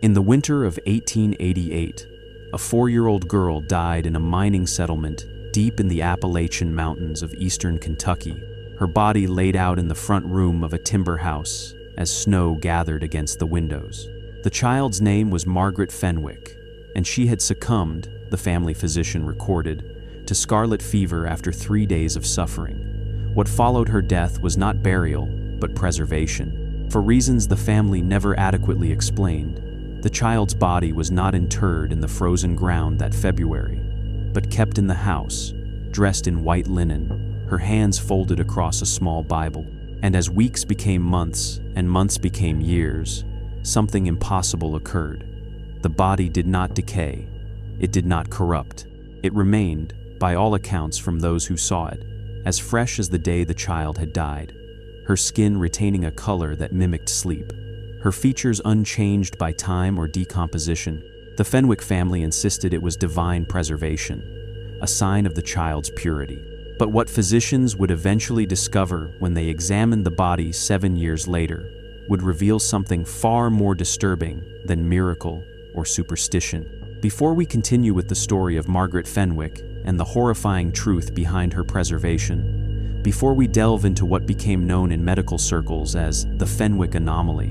In the winter of 1888, a 4-year-old girl died in a mining settlement deep in the Appalachian Mountains of eastern Kentucky, her body laid out in the front room of a timber house as snow gathered against the windows. The child's name was Margaret Fenwick, and she had succumbed, the family physician recorded, to scarlet fever after 3 days of suffering. What followed her death was not burial, but preservation. For reasons the family never adequately explained, the child's body was not interred in the frozen ground that February, but kept in the house, dressed in white linen, her hands folded across a small Bible. And as weeks became months and months became years, something impossible occurred. The body did not decay. It did not corrupt. It remained, by all accounts from those who saw it, as fresh as the day the child had died, her skin retaining a color that mimicked sleep, her features unchanged by time or decomposition. The Fenwick family insisted it was divine preservation, a sign of the child's purity. But what physicians would eventually discover when they examined the body 7 years later would reveal something far more disturbing than miracle or superstition. Before we continue with the story of Margaret Fenwick and the horrifying truth behind her preservation, before we delve into what became known in medical circles as the Fenwick anomaly,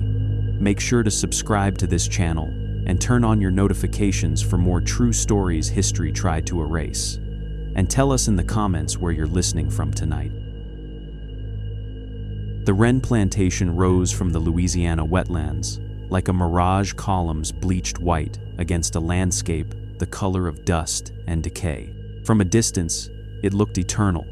make sure to subscribe to this channel and turn on your notifications for more true stories history tried to erase. And tell us in the comments where you're listening from tonight. The Wren Plantation rose from the Louisiana wetlands, like a mirage columns bleached white against a landscape the color of dust and decay. From a distance, it looked eternal,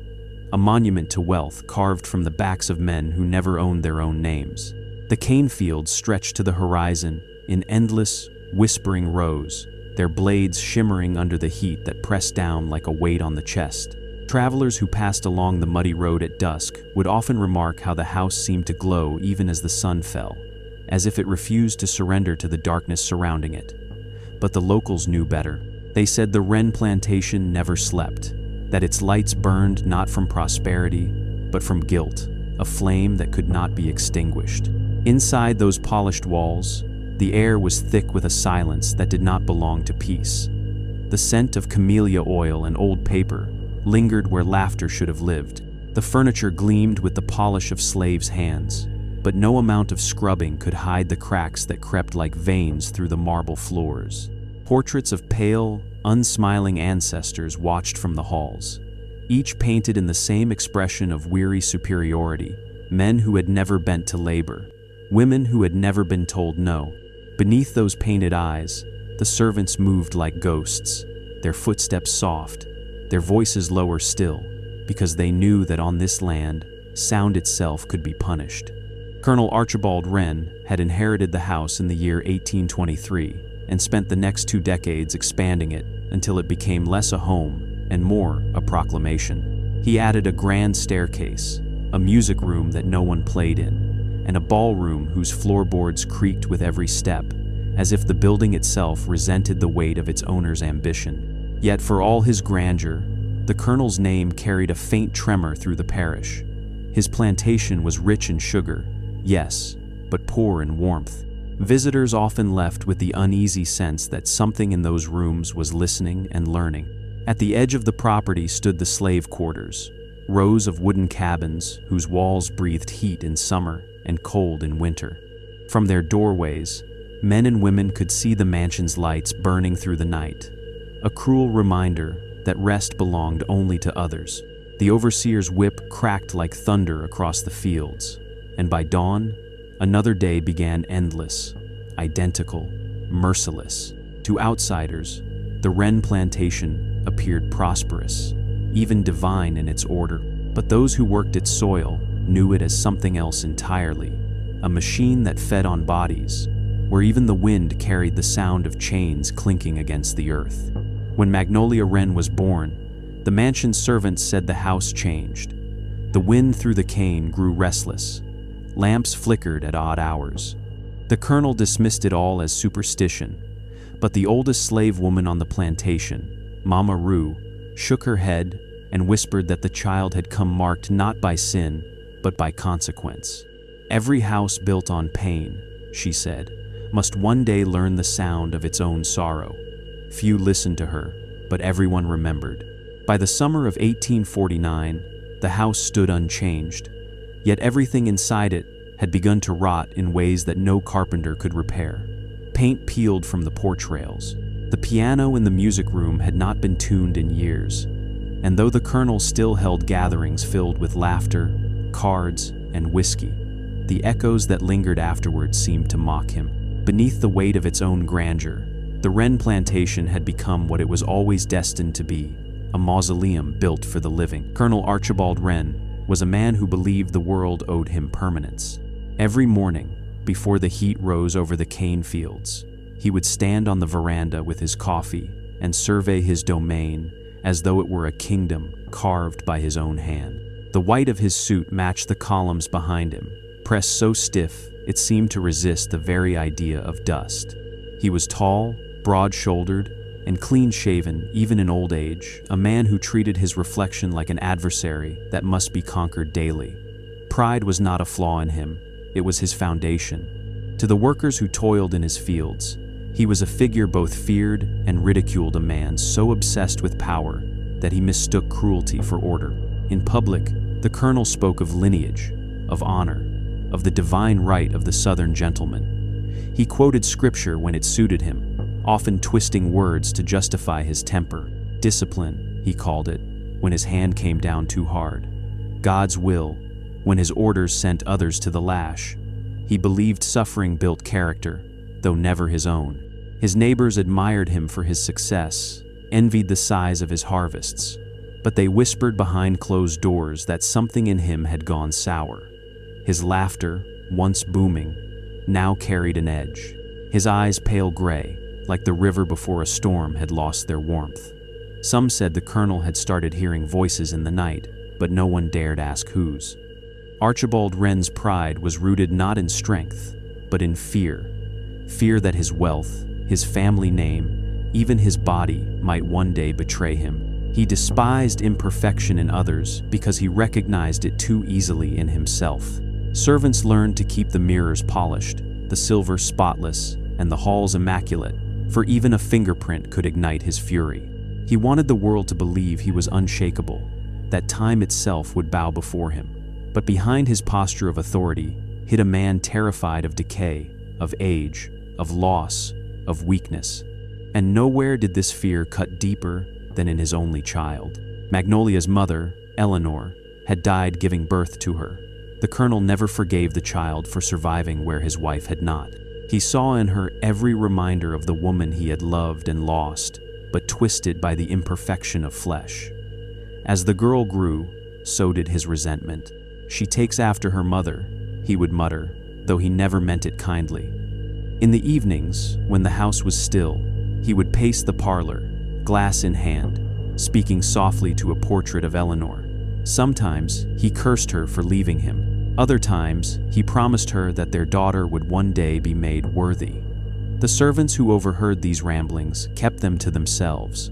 a monument to wealth carved from the backs of men who never owned their own names. The cane fields stretched to the horizon in endless, whispering rows, their blades shimmering under the heat that pressed down like a weight on the chest. Travelers who passed along the muddy road at dusk would often remark how the house seemed to glow even as the sun fell, as if it refused to surrender to the darkness surrounding it. But the locals knew better. They said the Wren Plantation never slept, that its lights burned not from prosperity, but from guilt, a flame that could not be extinguished. Inside those polished walls, the air was thick with a silence that did not belong to peace. The scent of camellia oil and old paper lingered where laughter should have lived. The furniture gleamed with the polish of slaves' hands, but no amount of scrubbing could hide the cracks that crept like veins through the marble floors. Portraits of pale, unsmiling ancestors watched from the halls, each painted in the same expression of weary superiority, men who had never bent to labor, women who had never been told no. Beneath those painted eyes, the servants moved like ghosts, their footsteps soft, their voices lower still, because they knew that on this land, sound itself could be punished. Colonel Archibald Wren had inherited the house in the year 1823 and spent the next 2 decades expanding it until it became less a home and more a proclamation. He added a grand staircase, a music room that no one played in, and a ballroom whose floorboards creaked with every step, as if the building itself resented the weight of its owner's ambition. Yet for all his grandeur, the colonel's name carried a faint tremor through the parish. His plantation was rich in sugar, yes, but poor in warmth. Visitors often left with the uneasy sense that something in those rooms was listening and learning. At the edge of the property stood the slave quarters, rows of wooden cabins whose walls breathed heat in summer and cold in winter. From their doorways, men and women could see the mansion's lights burning through the night, a cruel reminder that rest belonged only to others. The overseer's whip cracked like thunder across the fields, and by dawn, another day began endless, identical, merciless. To outsiders, the Wren Plantation appeared prosperous, even divine in its order, but those who worked its soil knew it as something else entirely, a machine that fed on bodies, where even the wind carried the sound of chains clinking against the earth. When Magnolia Wren was born, the mansion's servants said the house changed. The wind through the cane grew restless. Lamps flickered at odd hours. The colonel dismissed it all as superstition, but the oldest slave woman on the plantation, Mama Rue, shook her head and whispered that the child had come marked not by sin, but by consequence. Every house built on pain, she said, must one day learn the sound of its own sorrow. Few listened to her, but everyone remembered. By the summer of 1849, the house stood unchanged, yet everything inside it had begun to rot in ways that no carpenter could repair. Paint peeled from the porch rails. The piano in the music room had not been tuned in years, and though the Colonel still held gatherings filled with laughter, cards, and whiskey, the echoes that lingered afterwards seemed to mock him. Beneath the weight of its own grandeur, the Wren Plantation had become what it was always destined to be, a mausoleum built for the living. Colonel Archibald Wren was a man who believed the world owed him permanence. Every morning, before the heat rose over the cane fields, he would stand on the veranda with his coffee and survey his domain as though it were a kingdom carved by his own hand. The white of his suit matched the columns behind him, pressed so stiff it seemed to resist the very idea of dust. He was tall, broad-shouldered, and clean-shaven even in old age, a man who treated his reflection like an adversary that must be conquered daily. Pride was not a flaw in him, it was his foundation. To the workers who toiled in his fields, he was a figure both feared and ridiculed, a man so obsessed with power that he mistook cruelty for order. In public, the Colonel spoke of lineage, of honor, of the divine right of the Southern gentleman. He quoted scripture when it suited him, often twisting words to justify his temper. Discipline, he called it, when his hand came down too hard. God's will, when his orders sent others to the lash. He believed suffering built character, though never his own. His neighbors admired him for his success, envied the size of his harvests, but they whispered behind closed doors that something in him had gone sour. His laughter, once booming, now carried an edge. His eyes pale gray, like the river before a storm had lost their warmth. Some said the Colonel had started hearing voices in the night, but no one dared ask whose. Archibald Wren's pride was rooted not in strength, but in fear. Fear that his wealth, his family name, even his body might one day betray him. He despised imperfection in others because he recognized it too easily in himself. Servants learned to keep the mirrors polished, the silver spotless, and the halls immaculate, for even a fingerprint could ignite his fury. He wanted the world to believe he was unshakable, that time itself would bow before him. But behind his posture of authority hid a man terrified of decay, of age, of loss, of weakness. And nowhere did this fear cut deeper than in his only child. Magnolia's mother, Eleanor, had died giving birth to her. The Colonel never forgave the child for surviving where his wife had not. He saw in her every reminder of the woman he had loved and lost, but twisted by the imperfection of flesh. As the girl grew, so did his resentment. "She takes after her mother," he would mutter, though he never meant it kindly. In the evenings, when the house was still, he would pace the parlor, glass in hand, speaking softly to a portrait of Eleanor. Sometimes he cursed her for leaving him. Other times, he promised her that their daughter would one day be made worthy. The servants who overheard these ramblings kept them to themselves.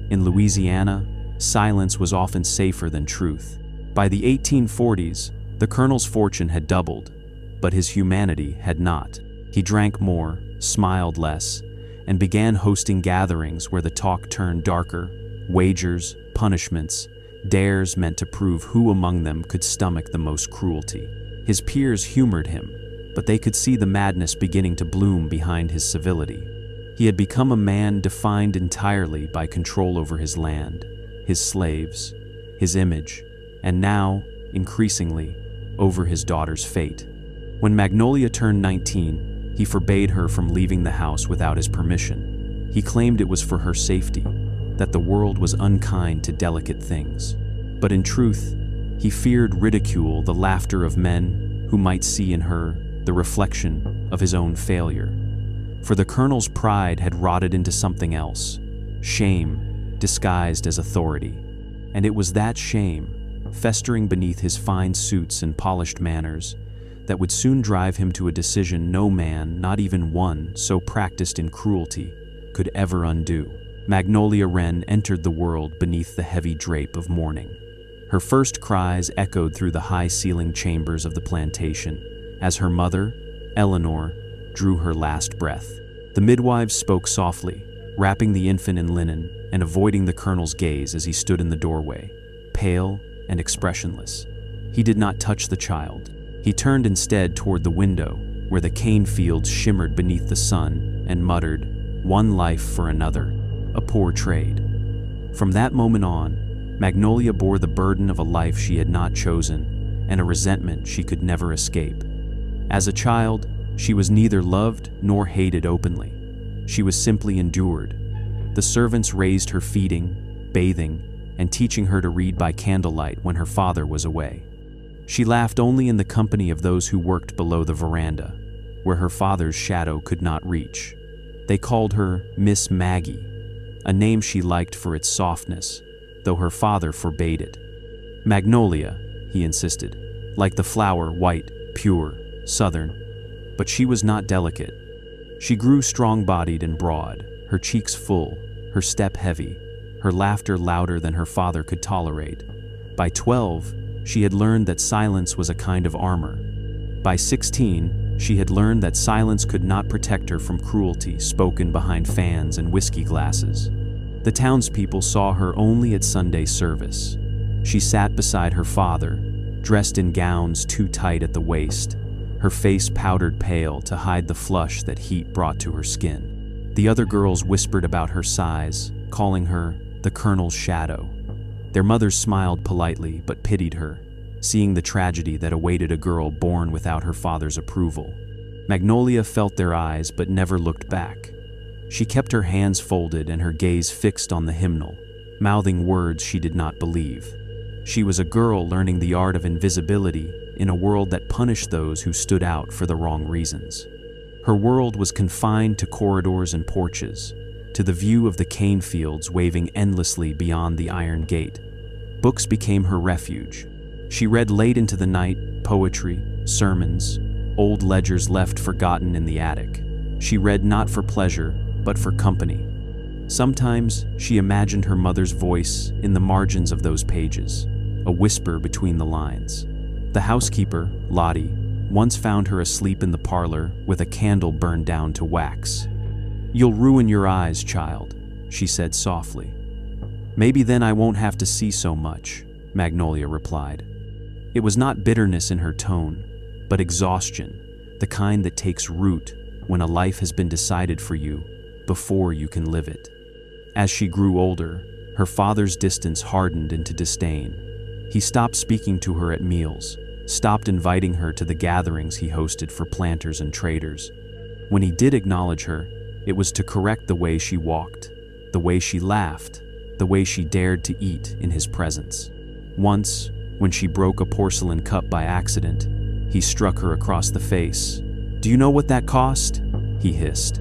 In Louisiana, silence was often safer than truth. By the 1840s, the Colonel's fortune had doubled, but his humanity had not. He drank more, smiled less, and began hosting gatherings where the talk turned darker, wagers, punishments, dares meant to prove who among them could stomach the most cruelty. His peers humored him, but they could see the madness beginning to bloom behind his civility. He had become a man defined entirely by control over his land, his slaves, his image, and now, increasingly, over his daughter's fate. When Magnolia turned 19, he forbade her from leaving the house without his permission. He claimed it was for her safety, that the world was unkind to delicate things. But in truth, he feared ridicule, the laughter of men who might see in her the reflection of his own failure. For the Colonel's pride had rotted into something else, shame disguised as authority. And it was that shame, festering beneath his fine suits and polished manners, that would soon drive him to a decision no man, not even one so practiced in cruelty, could ever undo. Magnolia Wren entered the world beneath the heavy drape of mourning. Her first cries echoed through the high-ceilinged chambers of the plantation, as her mother, Eleanor, drew her last breath. The midwives spoke softly, wrapping the infant in linen and avoiding the colonel's gaze as he stood in the doorway, pale and expressionless. He did not touch the child. He turned instead toward the window, where the cane fields shimmered beneath the sun, and muttered, "One life for another, a poor trade." From that moment on, Magnolia bore the burden of a life she had not chosen, and a resentment she could never escape. As a child, she was neither loved nor hated openly. She was simply endured. The servants raised her feeding, bathing, and teaching her to read by candlelight when her father was away. She laughed only in the company of those who worked below the veranda, where her father's shadow could not reach. They called her Miss Maggie, a name she liked for its softness, though her father forbade it. Magnolia, he insisted, like the flower, white, pure, southern. But she was not delicate. She grew strong-bodied and broad, her cheeks full, her step heavy, her laughter louder than her father could tolerate. By 12, she had learned that silence was a kind of armor. By 16, she had learned that silence could not protect her from cruelty spoken behind fans and whiskey glasses. The townspeople saw her only at Sunday service. She sat beside her father, dressed in gowns too tight at the waist, her face powdered pale to hide the flush that heat brought to her skin. The other girls whispered about her size, calling her the Colonel's shadow. Their mothers smiled politely but pitied her, seeing the tragedy that awaited a girl born without her father's approval. Magnolia felt their eyes but never looked back. She kept her hands folded and her gaze fixed on the hymnal, mouthing words she did not believe. She was a girl learning the art of invisibility in a world that punished those who stood out for the wrong reasons. Her world was confined to corridors and porches, to the view of the cane fields waving endlessly beyond the iron gate. Books became her refuge. She read late into the night, poetry, sermons, old ledgers left forgotten in the attic. She read not for pleasure, but for company. Sometimes she imagined her mother's voice in the margins of those pages, a whisper between the lines. The housekeeper, Lottie, once found her asleep in the parlor with a candle burned down to wax. "You'll ruin your eyes, child," she said softly. "Maybe then I won't have to see so much," Magnolia replied. It was not bitterness in her tone, but exhaustion, the kind that takes root when a life has been decided for you before you can live it. As she grew older, her father's distance hardened into disdain. He stopped speaking to her at meals, stopped inviting her to the gatherings he hosted for planters and traders. When he did acknowledge her, it was to correct the way she walked, the way she laughed, the way she dared to eat in his presence. Once, when she broke a porcelain cup by accident, he struck her across the face. "Do you know what that cost?" he hissed.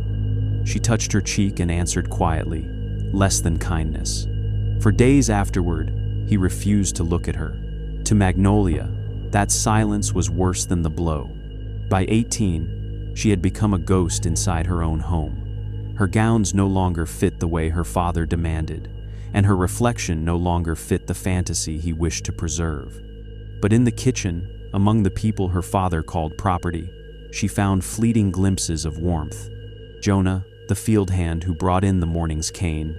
She touched her cheek and answered quietly, "Less than kindness." For days afterward, he refused to look at her. To Magnolia, that silence was worse than the blow. By 18, she had become a ghost inside her own home. Her gowns no longer fit the way her father demanded, and her reflection no longer fit the fantasy he wished to preserve. But in the kitchen, among the people her father called property, she found fleeting glimpses of warmth. Jonah, the field hand who brought in the morning's cane,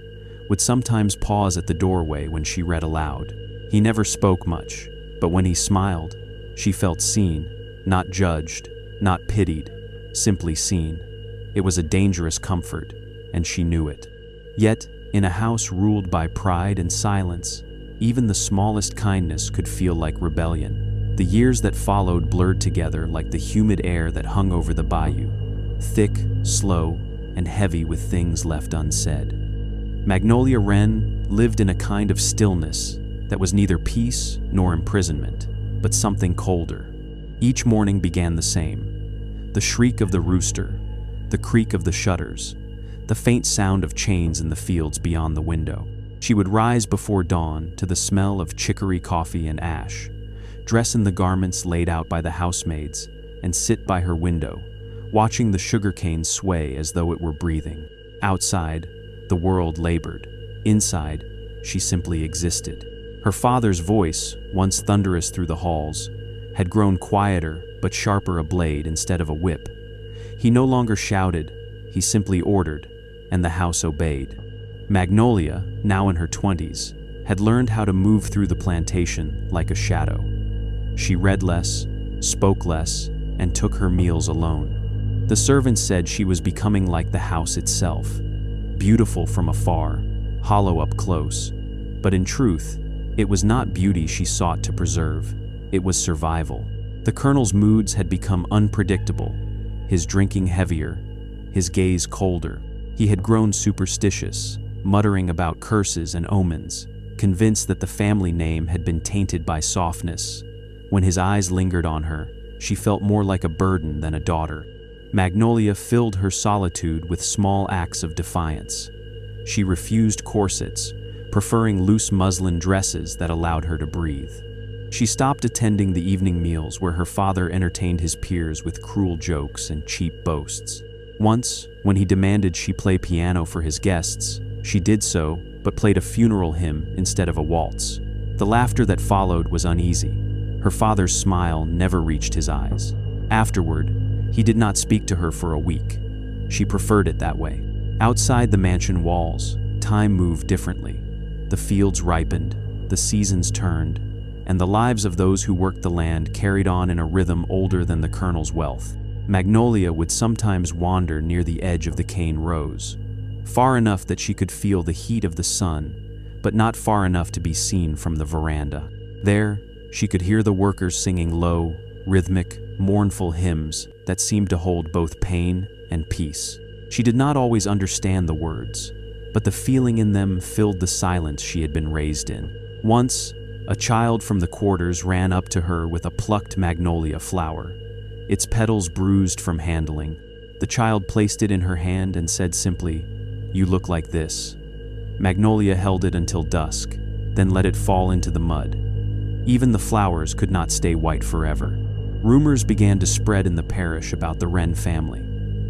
would sometimes pause at the doorway when she read aloud. He never spoke much, but when he smiled, she felt seen, not judged, not pitied, simply seen. It was a dangerous comfort, and she knew it. Yet, in a house ruled by pride and silence, even the smallest kindness could feel like rebellion. The years that followed blurred together like the humid air that hung over the bayou, thick, slow, and heavy with things left unsaid. Magnolia Wren lived in a kind of stillness that was neither peace nor imprisonment, but something colder. Each morning began the same. The shriek of the rooster, the creak of the shutters, the faint sound of chains in the fields beyond the window. She would rise before dawn to the smell of chicory coffee and ash, dress in the garments laid out by the housemaids, and sit by her window, watching the sugarcane sway as though it were breathing. Outside, the world labored. Inside, she simply existed. Her father's voice, once thunderous through the halls, had grown quieter but sharper a blade instead of a whip. He no longer shouted, he simply ordered, and the house obeyed. Magnolia, now in her 20s, had learned how to move through the plantation like a shadow. She read less, spoke less, and took her meals alone. The servants said she was becoming like the house itself, beautiful from afar, hollow up close. But in truth, it was not beauty she sought to preserve, it was survival. The colonel's moods had become unpredictable, his drinking heavier, his gaze colder. He had grown superstitious, muttering about curses and omens, convinced that the family name had been tainted by softness. When his eyes lingered on her, she felt more like a burden than a daughter. Magnolia filled her solitude with small acts of defiance. She refused corsets, preferring loose muslin dresses that allowed her to breathe. She stopped attending the evening meals where her father entertained his peers with cruel jokes and cheap boasts. Once, when he demanded she play piano for his guests, she did so, but played a funeral hymn instead of a waltz. The laughter that followed was uneasy. Her father's smile never reached his eyes. Afterward, he did not speak to her for a week. She preferred it that way. Outside the mansion walls, time moved differently. The fields ripened, the seasons turned, and the lives of those who worked the land carried on in a rhythm older than the colonel's wealth. Magnolia would sometimes wander near the edge of the cane rows, far enough that she could feel the heat of the sun, but not far enough to be seen from the veranda. There, she could hear the workers singing low, rhythmic, mournful hymns that seemed to hold both pain and peace. She did not always understand the words, but the feeling in them filled the silence she had been raised in. Once, a child from the quarters ran up to her with a plucked magnolia flower, its petals bruised from handling. The child placed it in her hand and said simply, "You look like this." Magnolia held it until dusk, then let it fall into the mud. Even the flowers could not stay white forever. Rumors began to spread in the parish about the Wren family.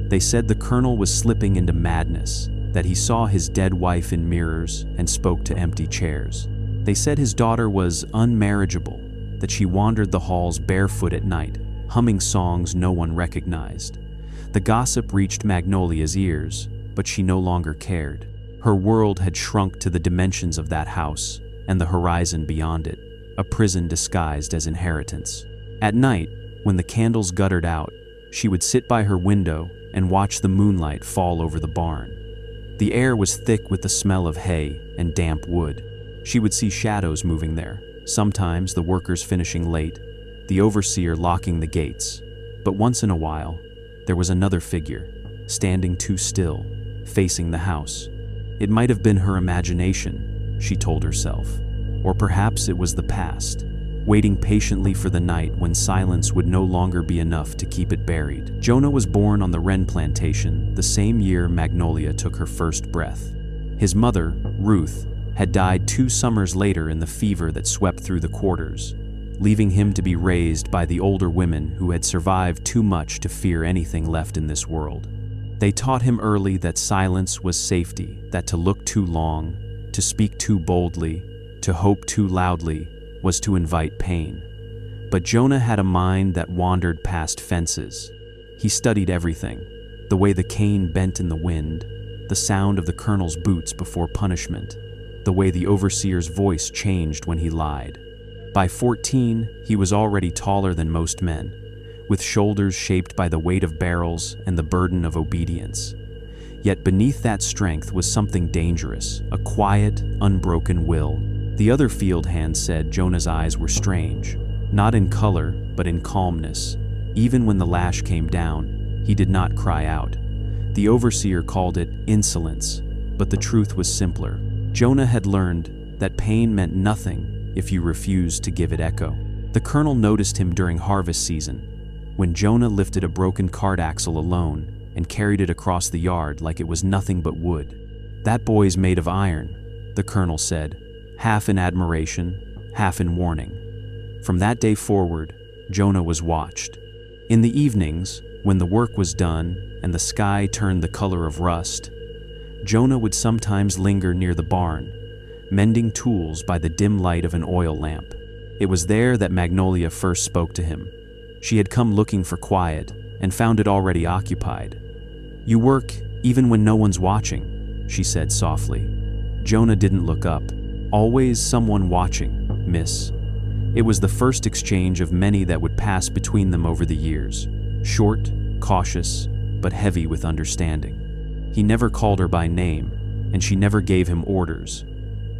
They said the colonel was slipping into madness, that he saw his dead wife in mirrors and spoke to empty chairs. They said his daughter was unmarriageable, that she wandered the halls barefoot at night, humming songs no one recognized. The gossip reached Magnolia's ears, but she no longer cared. Her world had shrunk to the dimensions of that house and the horizon beyond it, a prison disguised as inheritance. At night, when the candles guttered out, she would sit by her window and watch the moonlight fall over the barn. The air was thick with the smell of hay and damp wood. She would see shadows moving there, sometimes the workers finishing late, the overseer locking the gates. But once in a while, there was another figure, standing too still, facing the house. It might have been her imagination, she told herself, or perhaps it was the past, waiting patiently for the night when silence would no longer be enough to keep it buried. Jonah was born on the Wren plantation the same year Magnolia took her first breath. His mother, Ruth, had died 2 summers later in the fever that swept through the quarters, leaving him to be raised by the older women who had survived too much to fear anything left in this world. They taught him early that silence was safety, that to look too long, to speak too boldly, to hope too loudly, was to invite pain. But Jonah had a mind that wandered past fences. He studied everything, the way the cane bent in the wind, the sound of the colonel's boots before punishment, the way the overseer's voice changed when he lied. By 14, he was already taller than most men, with shoulders shaped by the weight of barrels and the burden of obedience. Yet beneath that strength was something dangerous, a quiet, unbroken will. The other field hands said Jonah's eyes were strange, not in color, but in calmness. Even when the lash came down, he did not cry out. The overseer called it insolence, but the truth was simpler. Jonah had learned that pain meant nothing if you refused to give it echo. The colonel noticed him during harvest season, when Jonah lifted a broken cart axle alone and carried it across the yard like it was nothing but wood. "That boy's made of iron," the colonel said, half in admiration, half in warning. From that day forward, Jonah was watched. In the evenings, when the work was done and the sky turned the color of rust, Jonah would sometimes linger near the barn, mending tools by the dim light of an oil lamp. It was there that Magnolia first spoke to him. She had come looking for quiet, and found it already occupied. "You work even when no one's watching," she said softly. Jonah didn't look up. "Always someone watching, miss." It was the first exchange of many that would pass between them over the years. Short, cautious, but heavy with understanding. He never called her by name, and she never gave him orders.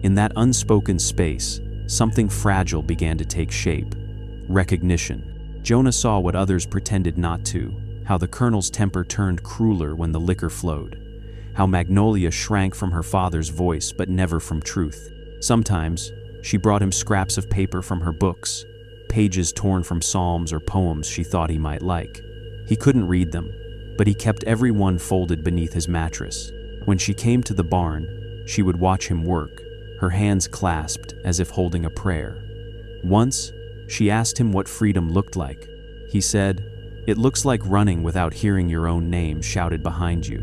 In that unspoken space, something fragile began to take shape. Recognition. Jonah saw what others pretended not to, how the colonel's temper turned crueler when the liquor flowed, how Magnolia shrank from her father's voice but never from truth. Sometimes, she brought him scraps of paper from her books, pages torn from psalms or poems she thought he might like. He couldn't read them, but he kept every one folded beneath his mattress. When she came to the barn, she would watch him work, her hands clasped as if holding a prayer. Once, she asked him what freedom looked like. He said, "It looks like running without hearing your own name shouted behind you."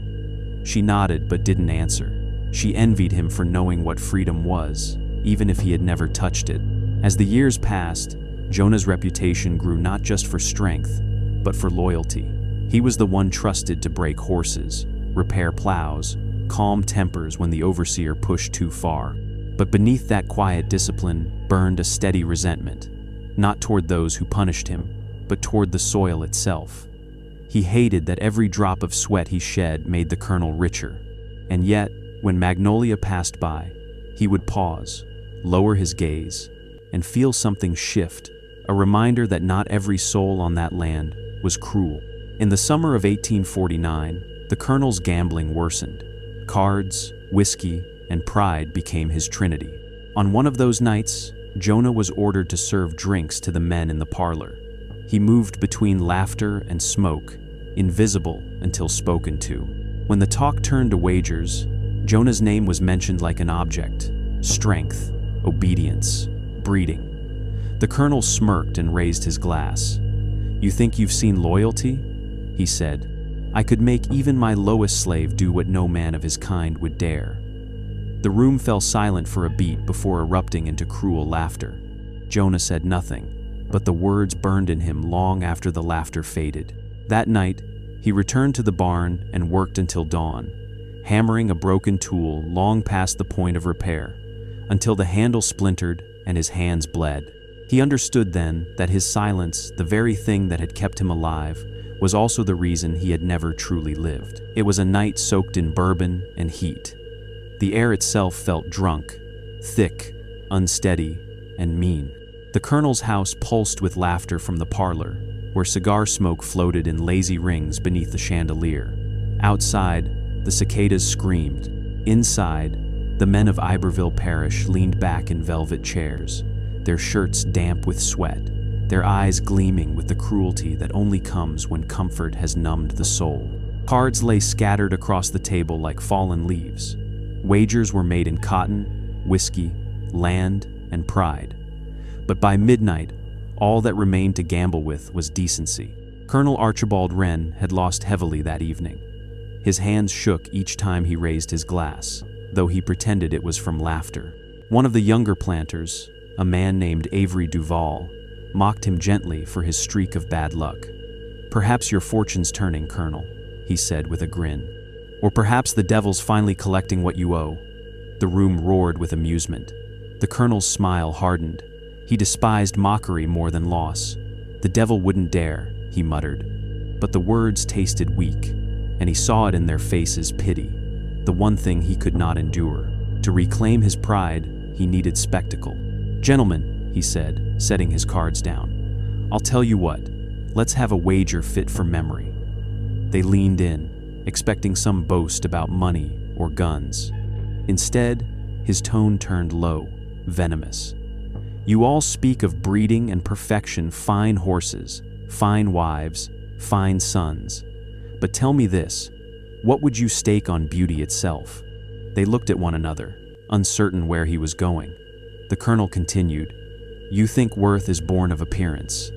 She nodded but didn't answer. She envied him for knowing what freedom was, even if he had never touched it. As the years passed, Jonah's reputation grew not just for strength, but for loyalty. He was the one trusted to break horses, repair plows, calm tempers when the overseer pushed too far. But beneath that quiet discipline burned a steady resentment, not toward those who punished him, but toward the soil itself. He hated that every drop of sweat he shed made the colonel richer. And yet, when Magnolia passed by, he would pause, lower his gaze, and feel something shift, a reminder that not every soul on that land was cruel. In the summer of 1849, the colonel's gambling worsened. Cards, whiskey, and pride became his trinity. On one of those nights, Jonah was ordered to serve drinks to the men in the parlor. He moved between laughter and smoke, invisible until spoken to. When the talk turned to wagers, Jonah's name was mentioned like an object: strength, obedience, breeding. The colonel smirked and raised his glass. "You think you've seen loyalty?" he said. "I could make even my lowest slave do what no man of his kind would dare." The room fell silent for a beat before erupting into cruel laughter. Jonah said nothing, but the words burned in him long after the laughter faded. That night, he returned to the barn and worked until dawn, hammering a broken tool long past the point of repair, until the handle splintered and his hands bled. He understood then that his silence, the very thing that had kept him alive, was also the reason he had never truly lived. It was a night soaked in bourbon and heat. The air itself felt drunk, thick, unsteady, and mean. The colonel's house pulsed with laughter from the parlor, where cigar smoke floated in lazy rings beneath the chandelier. Outside, the cicadas screamed. Inside, the men of Iberville Parish leaned back in velvet chairs, their shirts damp with sweat, their eyes gleaming with the cruelty that only comes when comfort has numbed the soul. Cards lay scattered across the table like fallen leaves. Wagers were made in cotton, whiskey, land, and pride. But by midnight, all that remained to gamble with was decency. Colonel Archibald Wren had lost heavily that evening. His hands shook each time he raised his glass, though he pretended it was from laughter. One of the younger planters, a man named Avery Duval, mocked him gently for his streak of bad luck. "Perhaps your fortune's turning, Colonel," he said with a grin. "Or perhaps the devil's finally collecting what you owe." The room roared with amusement. The colonel's smile hardened. He despised mockery more than loss. "The devil wouldn't dare," he muttered. But the words tasted weak, and he saw it in their faces: pity, the one thing he could not endure. To reclaim his pride, he needed spectacle. "Gentlemen," he said, setting his cards down, "I'll tell you what, let's have a wager fit for memory." They leaned in, expecting some boast about money or guns. Instead, his tone turned low, venomous. "You all speak of breeding and perfection, fine horses, fine wives, fine sons. But tell me this, what would you stake on beauty itself?" They looked at one another, uncertain where he was going. The colonel continued, "You think worth is born of appearance.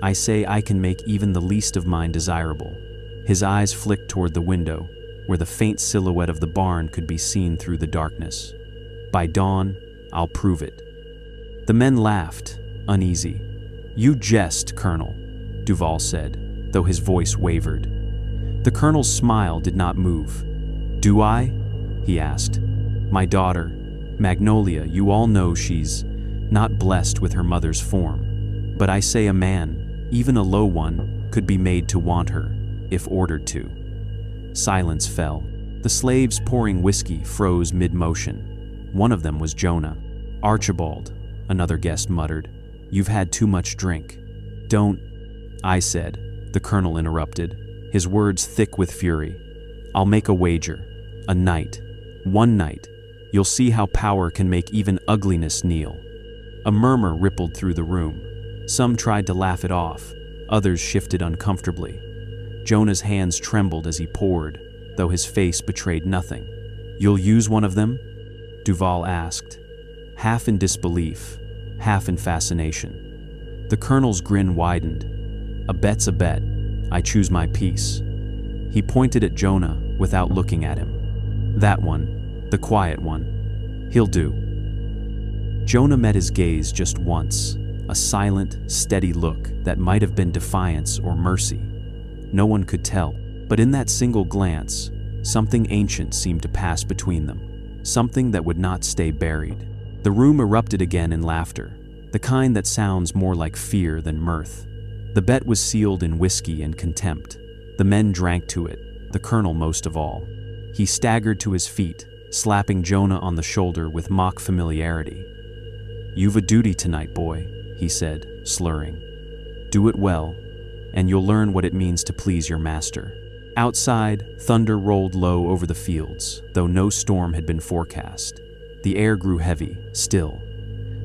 I say I can make even the least of mine desirable." His eyes flicked toward the window, where the faint silhouette of the barn could be seen through the darkness. "By dawn, I'll prove it." The men laughed, uneasy. "You jest, Colonel," Duval said. though his voice wavered. The colonel's smile did not move. "Do I?" he asked. "My daughter, Magnolia, you all know she's not blessed with her mother's form. But I say a man, even a low one, could be made to want her, if ordered to." Silence fell. The slaves pouring whiskey froze mid-motion. One of them was Jonah. "Archibald," another guest muttered, "you've had too much drink." "Don't," I said, the colonel interrupted, his words thick with fury. "I'll make a wager. A night. One night. You'll see how power can make even ugliness kneel." A murmur rippled through the room. Some tried to laugh it off. Others shifted uncomfortably. Jonah's hands trembled as he poured, though his face betrayed nothing. "You'll use one of them?" Duval asked, half in disbelief, half in fascination. The colonel's grin widened. "A bet's a bet. I choose my piece." He pointed at Jonah without looking at him. "That one, the quiet one. He'll do." Jonah met his gaze just once, a silent, steady look that might have been defiance or mercy. No one could tell, but in that single glance, something ancient seemed to pass between them, something that would not stay buried. The room erupted again in laughter, the kind that sounds more like fear than mirth. The bet was sealed in whiskey and contempt. The men drank to it, the colonel most of all. He staggered to his feet, slapping Jonah on the shoulder with mock familiarity. "You've a duty tonight, boy," he said, slurring. "Do it well, and you'll learn what it means to please your master." Outside, thunder rolled low over the fields, though no storm had been forecast. The air grew heavy, still.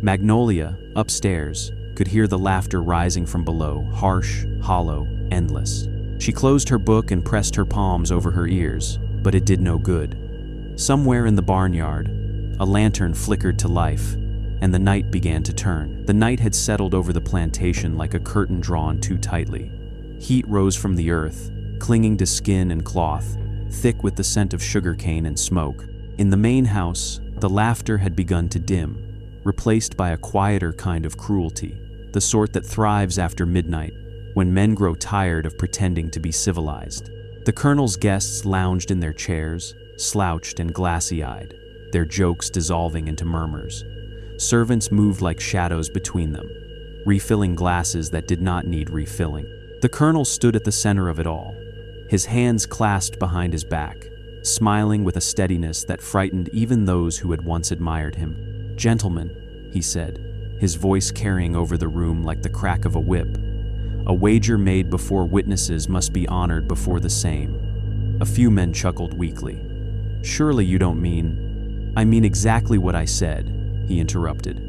Magnolia, upstairs, could hear the laughter rising from below, harsh, hollow, endless. She closed her book and pressed her palms over her ears, but it did no good. Somewhere in the barnyard, a lantern flickered to life, and the night began to turn. The night had settled over the plantation like a curtain drawn too tightly. Heat rose from the earth, clinging to skin and cloth, thick with the scent of sugarcane and smoke. In the main house, the laughter had begun to dim, replaced by a quieter kind of cruelty, the sort that thrives after midnight, when men grow tired of pretending to be civilized. The colonel's guests lounged in their chairs, slouched and glassy-eyed, their jokes dissolving into murmurs. Servants moved like shadows between them, refilling glasses that did not need refilling. The colonel stood at the center of it all, his hands clasped behind his back, smiling with a steadiness that frightened even those who had once admired him. "Gentlemen," he said, his voice carrying over the room like the crack of a whip, "a wager made before witnesses must be honored before the same." A few men chuckled weakly. "Surely you don't mean—" "I mean exactly what I said," he interrupted.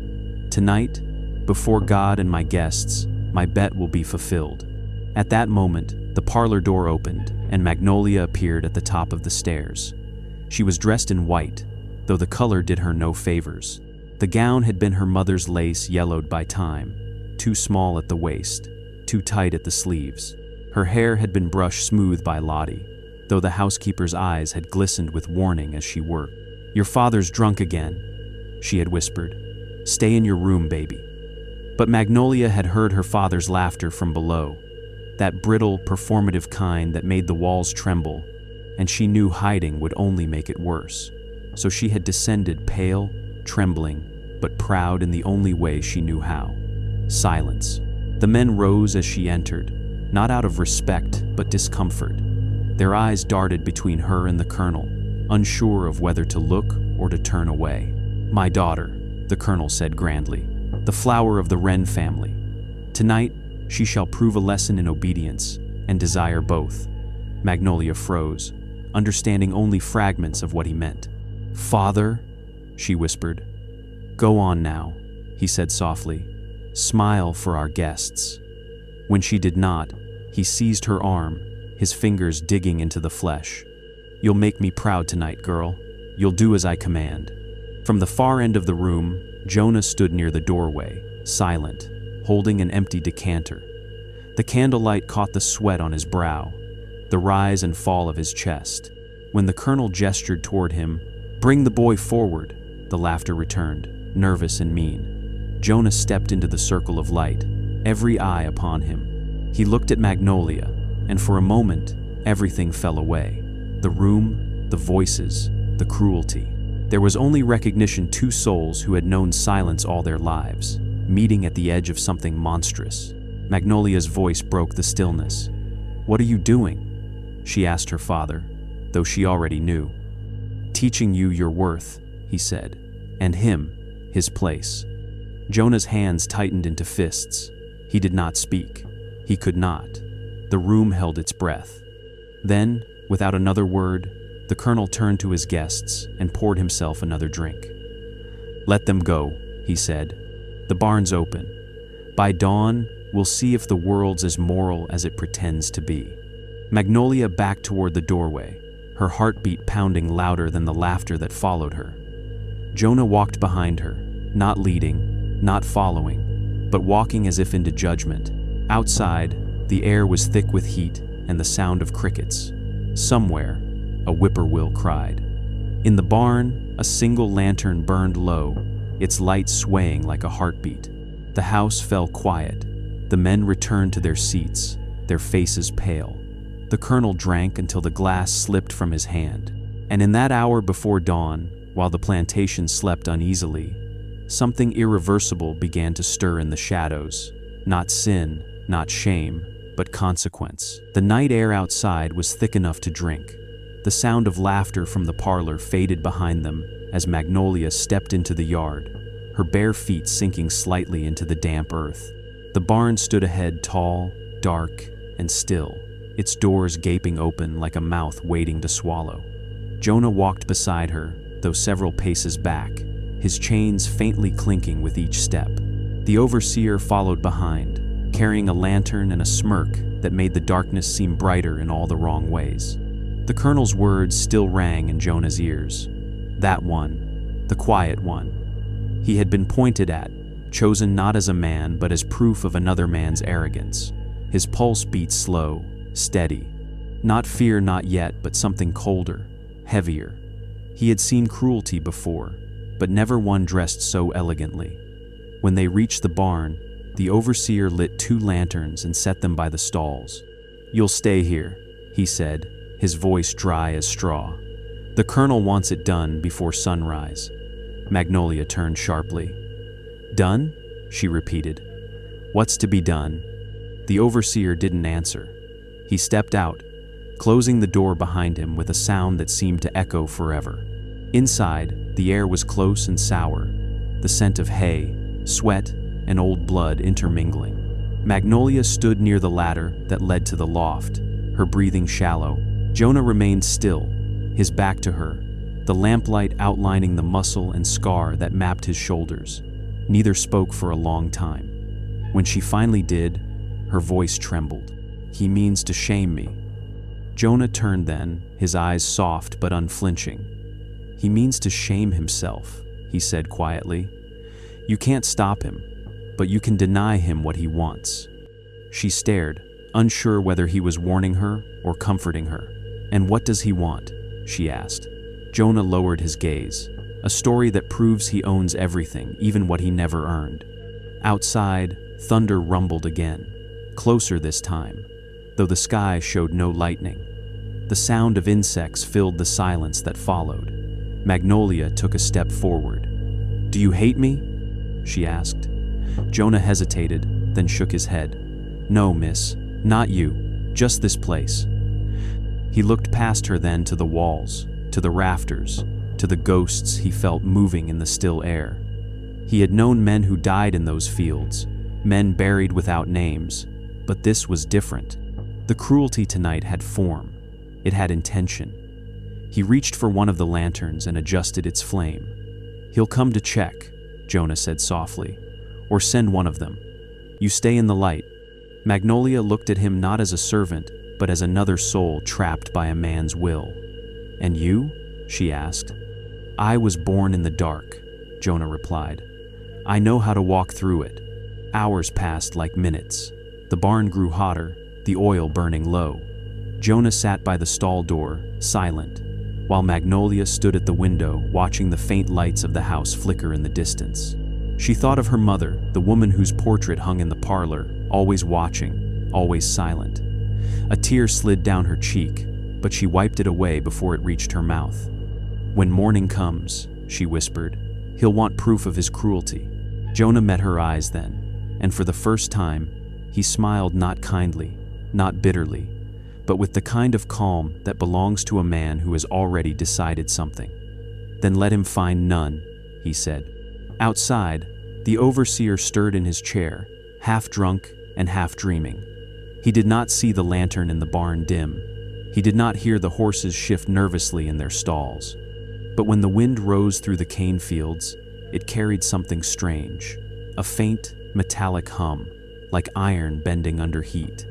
"Tonight, before God and my guests, my bet will be fulfilled." At that moment, the parlor door opened, and Magnolia appeared at the top of the stairs. She was dressed in white, though the color did her no favors. The gown had been her mother's lace yellowed by time, too small at the waist, too tight at the sleeves. Her hair had been brushed smooth by Lottie, though the housekeeper's eyes had glistened with warning as she worked. "Your father's drunk again," she had whispered. "Stay in your room, baby." But Magnolia had heard her father's laughter from below, that brittle, performative kind that made the walls tremble, and she knew hiding would only make it worse. So she had descended pale, trembling, but proud in the only way she knew how. Silence. The men rose as she entered, not out of respect but discomfort. Their eyes darted between her and the colonel, unsure of whether to look or to turn away. "My daughter," the colonel said grandly, "the flower of the Wren family. Tonight, she shall prove a lesson in obedience and desire both." Magnolia froze, understanding only fragments of what he meant. "Father," she whispered. "Go on now," he said softly. "Smile for our guests." When she did not, he seized her arm, his fingers digging into the flesh. "You'll make me proud tonight, girl. You'll do as I command." From the far end of the room, Jonah stood near the doorway, silent, holding an empty decanter. The candlelight caught the sweat on his brow, the rise and fall of his chest. When the colonel gestured toward him, "Bring the boy forward," the laughter returned, nervous and mean. Jonah stepped into the circle of light, every eye upon him. He looked at Magnolia, and for a moment, everything fell away. The room, the voices, the cruelty. There was only recognition: two souls who had known silence all their lives, meeting at the edge of something monstrous. Magnolia's voice broke the stillness. "What are you doing?" she asked her father, though she already knew. "Teaching you your worth," he said, "and him, his place." Jonah's hands tightened into fists. He did not speak. He could not. The room held its breath. Then, without another word, the colonel turned to his guests and poured himself another drink. "Let them go," he said. "The barn's open. By dawn, we'll see if the world's as moral as it pretends to be." Magnolia backed toward the doorway, her heartbeat pounding louder than the laughter that followed her. Jonah walked behind her, not leading, not following, but walking as if into judgment. Outside, the air was thick with heat and the sound of crickets. Somewhere, a whippoorwill cried. In the barn, a single lantern burned low, its light swaying like a heartbeat. The house fell quiet. The men returned to their seats, their faces pale. The colonel drank until the glass slipped from his hand. And in that hour before dawn, while the plantation slept uneasily, something irreversible began to stir in the shadows. Not sin, not shame, but consequence. The night air outside was thick enough to drink. The sound of laughter from the parlor faded behind them as Magnolia stepped into the yard, her bare feet sinking slightly into the damp earth. The barn stood ahead, tall, dark, and still, its doors gaping open like a mouth waiting to swallow. Jonah walked beside her, though several paces back, his chains faintly clinking with each step. The overseer followed behind, carrying a lantern and a smirk that made the darkness seem brighter in all the wrong ways. The colonel's words still rang in Jonah's ears. That one, the quiet one. He had been pointed at, chosen not as a man but as proof of another man's arrogance. His pulse beat slow, steady. Not fear, not yet, but something colder, heavier. He had seen cruelty before, but never one dressed so elegantly. When they reached the barn, the overseer lit 2 lanterns and set them by the stalls. "You'll stay here," he said, his voice dry as straw. "The colonel wants it done before sunrise." Magnolia turned sharply. "Done?" she repeated. "What's to be done?" The overseer didn't answer. He stepped out, closing the door behind him with a sound that seemed to echo forever. Inside, the air was close and sour, the scent of hay, sweat, and old blood intermingling. Magnolia stood near the ladder that led to the loft, her breathing shallow. Jonah remained still, his back to her, the lamplight outlining the muscle and scar that mapped his shoulders. Neither spoke for a long time. When she finally did, her voice trembled. "He means to shame me." Jonah turned then, his eyes soft but unflinching. "He means to shame himself," he said quietly. "You can't stop him, but you can deny him what he wants." She stared, unsure whether he was warning her or comforting her. "And what does he want?" she asked. Jonah lowered his gaze. "A story that proves he owns everything, even what he never earned." Outside, thunder rumbled again, closer this time, though the sky showed no lightning. The sound of insects filled the silence that followed. Magnolia took a step forward. "Do you hate me?" she asked. Jonah hesitated, then shook his head. "No, miss, not you, just this place." He looked past her then to the walls, to the rafters, to the ghosts he felt moving in the still air. He had known men who died in those fields, men buried without names, but this was different. The cruelty tonight had form. It had intention. He reached for one of the lanterns and adjusted its flame. "He'll come to check," Jonah said softly, "or send one of them. You stay in the light." Magnolia looked at him not as a servant, but as another soul trapped by a man's will. "And you?" she asked. "I was born in the dark," Jonah replied. "I know how to walk through it." Hours passed like minutes. The barn grew hotter, the oil burning low. Jonah sat by the stall door, silent, while Magnolia stood at the window watching the faint lights of the house flicker in the distance. She thought of her mother, the woman whose portrait hung in the parlor, always watching, always silent. A tear slid down her cheek, but she wiped it away before it reached her mouth. "When morning comes," she whispered, "he'll want proof of his cruelty." Jonah met her eyes then, and for the first time, he smiled not kindly, not bitterly, but with the kind of calm that belongs to a man who has already decided something. "Then let him find none," he said. Outside, the overseer stirred in his chair, half drunk and half dreaming. He did not see the lantern in the barn dim. He did not hear the horses shift nervously in their stalls. But when the wind rose through the cane fields, it carried something strange, a faint, metallic hum, like iron bending under heat.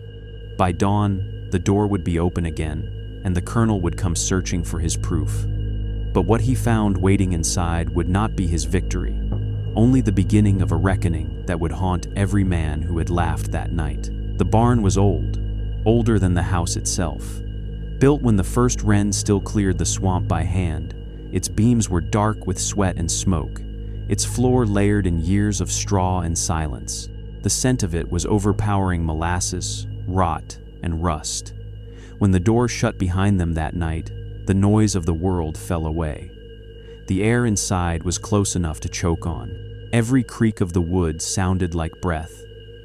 By dawn, the door would be open again, and the colonel would come searching for his proof. But what he found waiting inside would not be his victory, only the beginning of a reckoning that would haunt every man who had laughed that night. The barn was old, older than the house itself. Built when the first wren still cleared the swamp by hand, its beams were dark with sweat and smoke, its floor layered in years of straw and silence. The scent of it was overpowering molasses, rot, and rust. When the door shut behind them that night, the noise of the world fell away. The air inside was close enough to choke on. Every creak of the wood sounded like breath.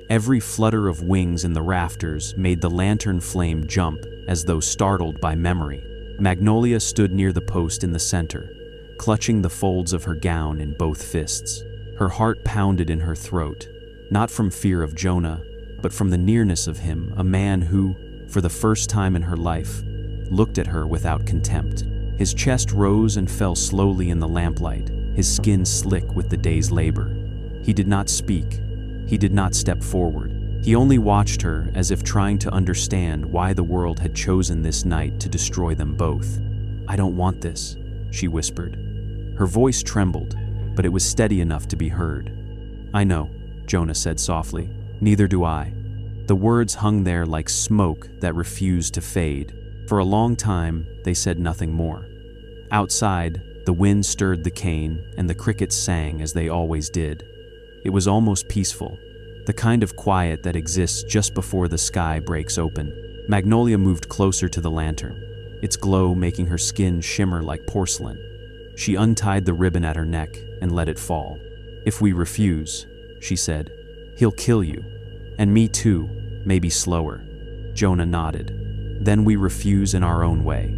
Every flutter of wings in the rafters made the lantern flame jump as though startled by memory. Magnolia stood near the post in the center, clutching the folds of her gown in both fists. Her heart pounded in her throat, not from fear of Jonah, but from the nearness of him, a man who, for the first time in her life, looked at her without contempt. His chest rose and fell slowly in the lamplight, his skin slick with the day's labor. He did not speak. He did not step forward. He only watched her as if trying to understand why the world had chosen this night to destroy them both. "I don't want this," she whispered. Her voice trembled, but it was steady enough to be heard. "I know," Jonah said softly. "Neither do I." The words hung there like smoke that refused to fade. For a long time, they said nothing more. Outside, the wind stirred the cane and the crickets sang as they always did. It was almost peaceful, the kind of quiet that exists just before the sky breaks open. Magnolia moved closer to the lantern, its glow making her skin shimmer like porcelain. She untied the ribbon at her neck and let it fall. "If we refuse," she said, "he'll kill you. And me too, maybe slower." Jonah nodded. "Then we refuse in our own way."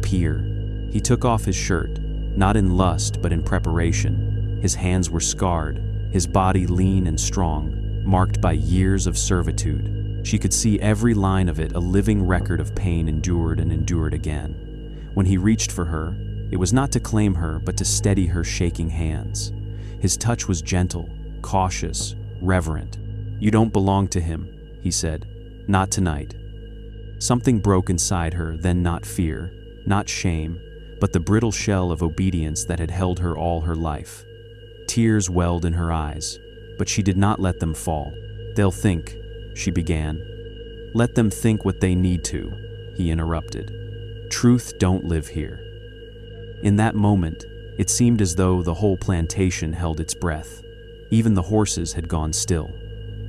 Peer. He took off his shirt, not in lust but in preparation. His hands were scarred, his body lean and strong, marked by years of servitude. She could see every line of it, a living record of pain endured and endured again. When he reached for her, it was not to claim her but to steady her shaking hands. His touch was gentle, cautious, reverent. "You don't belong to him," he said. "Not tonight." Something broke inside her, then not fear, not shame, but the brittle shell of obedience that had held her all her life. Tears welled in her eyes, but she did not let them fall. "They'll think," she began. "Let them think what they need to," he interrupted. "Truth don't live here." In that moment, it seemed as though the whole plantation held its breath. Even the horses had gone still.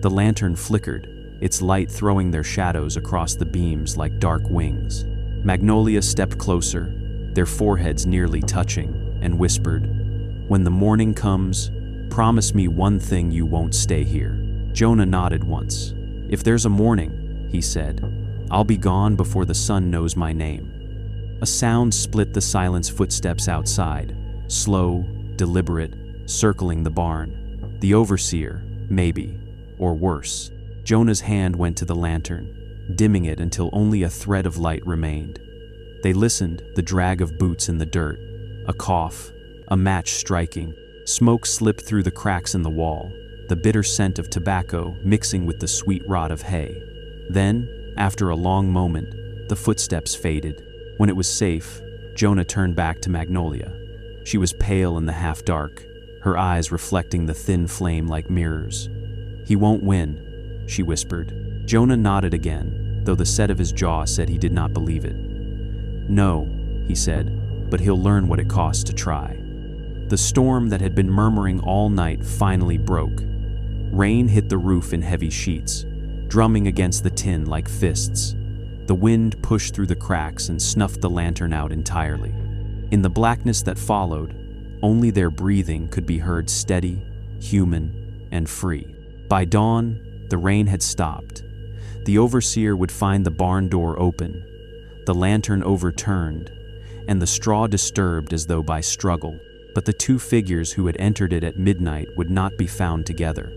The lantern flickered, its light throwing their shadows across the beams like dark wings. Magnolia stepped closer, their foreheads nearly touching, and whispered, "When the morning comes, promise me one thing: you won't stay here." Jonah nodded once. "If there's a morning," he said, "I'll be gone before the sun knows my name." A sound split the silence, footsteps outside, slow, deliberate, circling the barn. The overseer, maybe, or worse. Jonah's hand went to the lantern, dimming it until only a thread of light remained. They listened, the drag of boots in the dirt, a cough, a match striking. Smoke slipped through the cracks in the wall, the bitter scent of tobacco mixing with the sweet rot of hay. Then, after a long moment, the footsteps faded. When it was safe, Jonah turned back to Magnolia. She was pale in the half-dark, her eyes reflecting the thin flame like mirrors. "He won't win," she whispered. Jonah nodded again, though the set of his jaw said he did not believe it. "No," he said, "but he'll learn what it costs to try." The storm that had been murmuring all night finally broke. Rain hit the roof in heavy sheets, drumming against the tin like fists. The wind pushed through the cracks and snuffed the lantern out entirely. In the blackness that followed, only their breathing could be heard, steady, human, and free. By dawn, the rain had stopped. The overseer would find the barn door open, the lantern overturned, and the straw disturbed as though by struggle. But the two figures who had entered it at midnight would not be found together.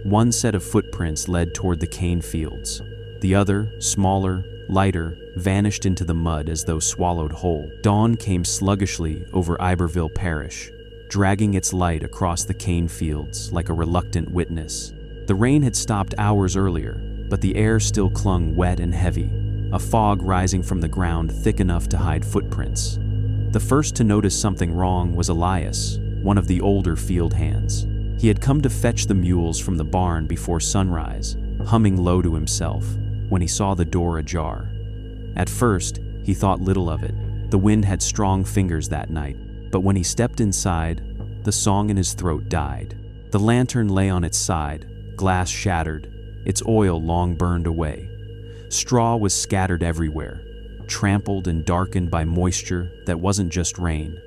One set of footprints led toward the cane fields. The other, smaller, lighter, vanished into the mud as though swallowed whole. Dawn came sluggishly over Iberville Parish, dragging its light across the cane fields like a reluctant witness. The rain had stopped hours earlier, but the air still clung wet and heavy, a fog rising from the ground thick enough to hide footprints. The first to notice something wrong was Elias, one of the older field hands. He had come to fetch the mules from the barn before sunrise, humming low to himself, when he saw the door ajar. At first, he thought little of it. The wind had strong fingers that night, but when he stepped inside, the song in his throat died. The lantern lay on its side, glass shattered, its oil long burned away. Straw was scattered everywhere, trampled and darkened by moisture that wasn't just rain.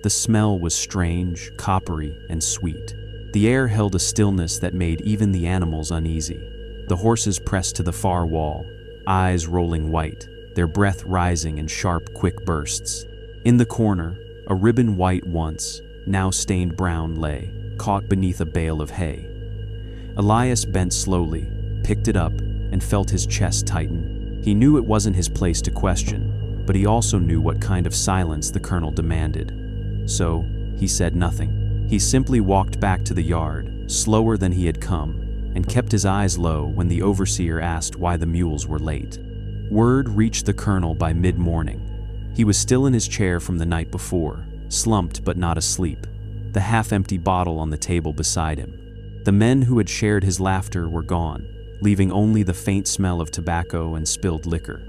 The smell was strange, coppery, and sweet. The air held a stillness that made even the animals uneasy. The horses pressed to the far wall, eyes rolling white, their breath rising in sharp, quick bursts. In the corner, a ribbon white once, now stained brown lay, caught beneath a bale of hay. Elias bent slowly, picked it up, and felt his chest tighten. He knew it wasn't his place to question, but he also knew what kind of silence the colonel demanded. So, he said nothing. He simply walked back to the yard, slower than he had come, and kept his eyes low when the overseer asked why the mules were late. Word reached the colonel by mid-morning. He was still in his chair from the night before, slumped but not asleep, the half-empty bottle on the table beside him. The men who had shared his laughter were gone, leaving only the faint smell of tobacco and spilled liquor.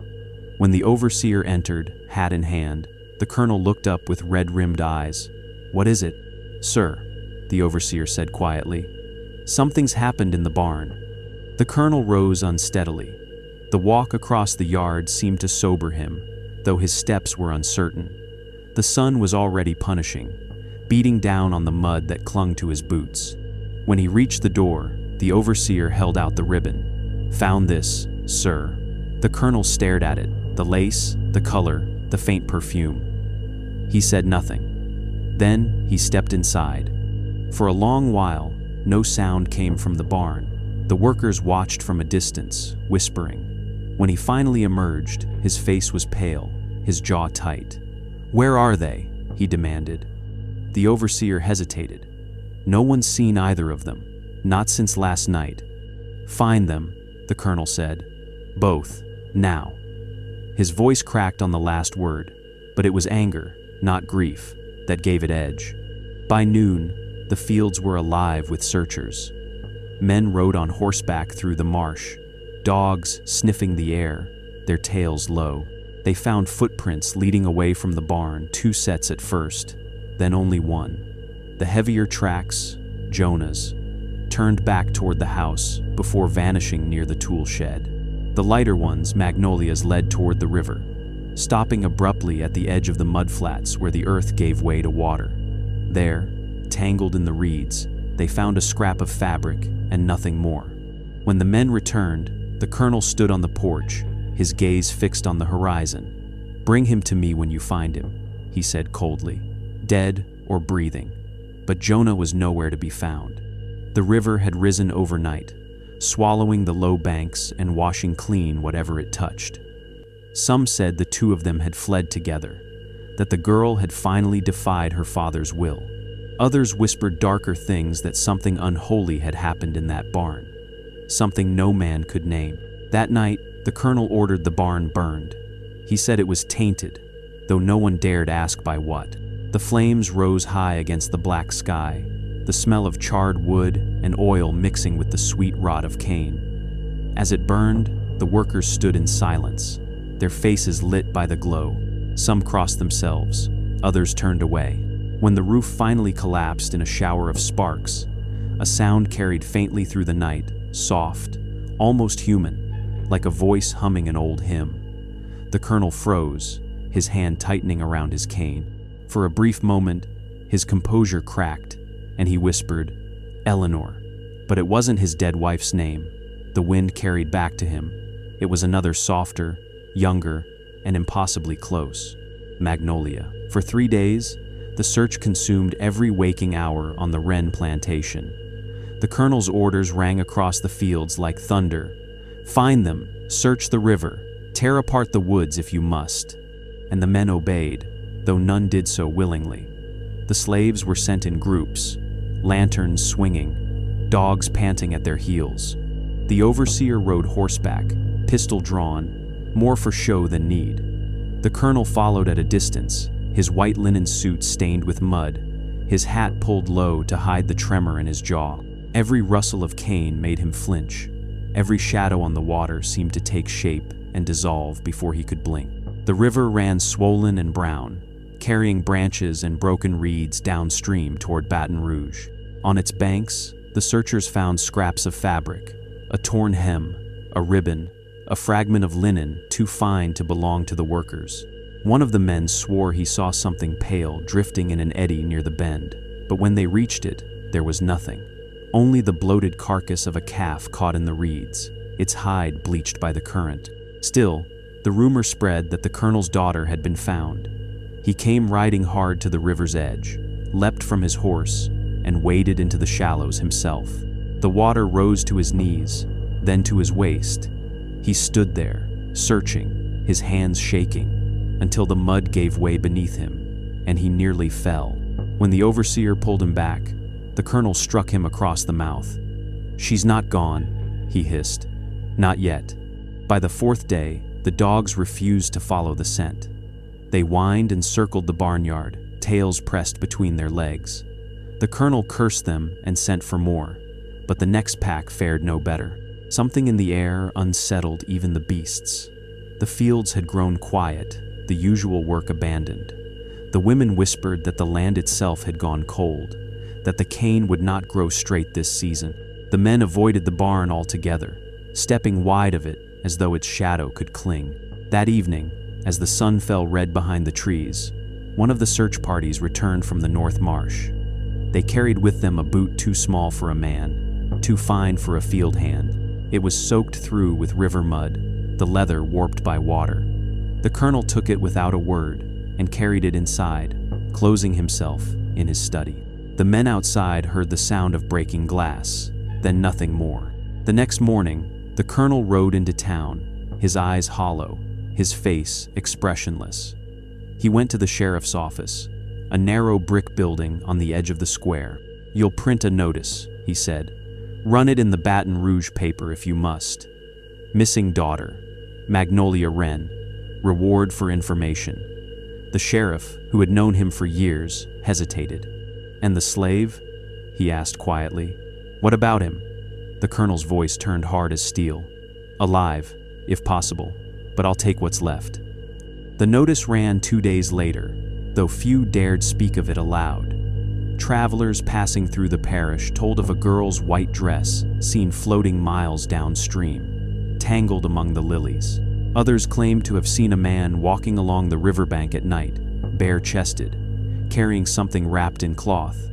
When the overseer entered, hat in hand, the colonel looked up with red-rimmed eyes. "What is it, sir?" the overseer said quietly. "Something's happened in the barn." The colonel rose unsteadily. The walk across the yard seemed to sober him, though his steps were uncertain. The sun was already punishing, beating down on the mud that clung to his boots. When he reached the door, the overseer held out the ribbon. "Found this, sir." The colonel stared at it, the lace, the color, the faint perfume. He said nothing. Then he stepped inside. For a long while, no sound came from the barn. The workers watched from a distance, whispering. When he finally emerged, his face was pale, his jaw tight. "Where are they?" he demanded. The overseer hesitated. "No one's seen either of them, not since last night." "Find them," the colonel said. "Both, now." His voice cracked on the last word, but it was anger, not grief, that gave it edge. By noon, the fields were alive with searchers. Men rode on horseback through the marsh, dogs sniffing the air, their tails low. They found footprints leading away from the barn, 2 sets at first, then only one. The heavier tracks, Jonah's, turned back toward the house before vanishing near the tool shed. The lighter ones, Magnolia's, led toward the river, stopping abruptly at the edge of the mudflats where the earth gave way to water. There, tangled in the reeds, they found a scrap of fabric and nothing more. When the men returned, the colonel stood on the porch, his gaze fixed on the horizon. "Bring him to me when you find him," he said coldly, "dead or breathing." But Jonah was nowhere to be found. The river had risen overnight, swallowing the low banks and washing clean whatever it touched. Some said the two of them had fled together, that the girl had finally defied her father's will. Others whispered darker things, that something unholy had happened in that barn, something no man could name. That night, the colonel ordered the barn burned. He said it was tainted, though no one dared ask by what. The flames rose high against the black sky, the smell of charred wood and oil mixing with the sweet rot of cane. As it burned, the workers stood in silence, their faces lit by the glow. Some crossed themselves, others turned away. When the roof finally collapsed in a shower of sparks, a sound carried faintly through the night, soft, almost human, like a voice humming an old hymn. The colonel froze, his hand tightening around his cane. For a brief moment, his composure cracked, and he whispered, "Eleanor." But it wasn't his dead wife's name. The wind carried back to him. It was another softer, younger, and impossibly close. Magnolia. For 3 days, the search consumed every waking hour on the Wren plantation. The colonel's orders rang across the fields like thunder. "Find them, search the river, tear apart the woods if you must." And the men obeyed, though none did so willingly. The slaves were sent in groups, lanterns swinging, dogs panting at their heels. The overseer rode horseback, pistol drawn, more for show than need. The colonel followed at a distance, his white linen suit stained with mud, his hat pulled low to hide the tremor in his jaw. Every rustle of cane made him flinch. Every shadow on the water seemed to take shape and dissolve before he could blink. The river ran swollen and brown, carrying branches and broken reeds downstream toward Baton Rouge. On its banks, the searchers found scraps of fabric, a torn hem, a ribbon, a fragment of linen too fine to belong to the workers. One of the men swore he saw something pale drifting in an eddy near the bend, but when they reached it, there was nothing. Only the bloated carcass of a calf caught in the reeds, its hide bleached by the current. Still, the rumor spread that the colonel's daughter had been found. He came riding hard to the river's edge, leapt from his horse, and waded into the shallows himself. The water rose to his knees, then to his waist. He stood there, searching, his hands shaking, until the mud gave way beneath him, and he nearly fell. When the overseer pulled him back, the colonel struck him across the mouth. "She's not gone," he hissed. "Not yet." By the 4th day, the dogs refused to follow the scent. They whined and circled the barnyard, tails pressed between their legs. The colonel cursed them and sent for more, but the next pack fared no better. Something in the air unsettled even the beasts. The fields had grown quiet, the usual work abandoned. The women whispered that the land itself had gone cold, that the cane would not grow straight this season. The men avoided the barn altogether, stepping wide of it as though its shadow could cling. That evening, as the sun fell red behind the trees, one of the search parties returned from the North Marsh. They carried with them a boot too small for a man, too fine for a field hand. It was soaked through with river mud, the leather warped by water. The colonel took it without a word and carried it inside, closing himself in his study. The men outside heard the sound of breaking glass, then nothing more. The next morning, the colonel rode into town, his eyes hollow, his face expressionless. He went to the sheriff's office, a narrow brick building on the edge of the square. "You'll print a notice," he said. "Run it in the Baton Rouge paper if you must. Missing daughter, Magnolia Wren, reward for information." The sheriff, who had known him for years, hesitated. "And the slave?" he asked quietly. "What about him?" The colonel's voice turned hard as steel. "Alive, if possible, but I'll take what's left." The notice ran 2 days later, though few dared speak of it aloud. Travelers passing through the parish told of a girl's white dress seen floating miles downstream, tangled among the lilies. Others claimed to have seen a man walking along the riverbank at night, bare-chested, carrying something wrapped in cloth.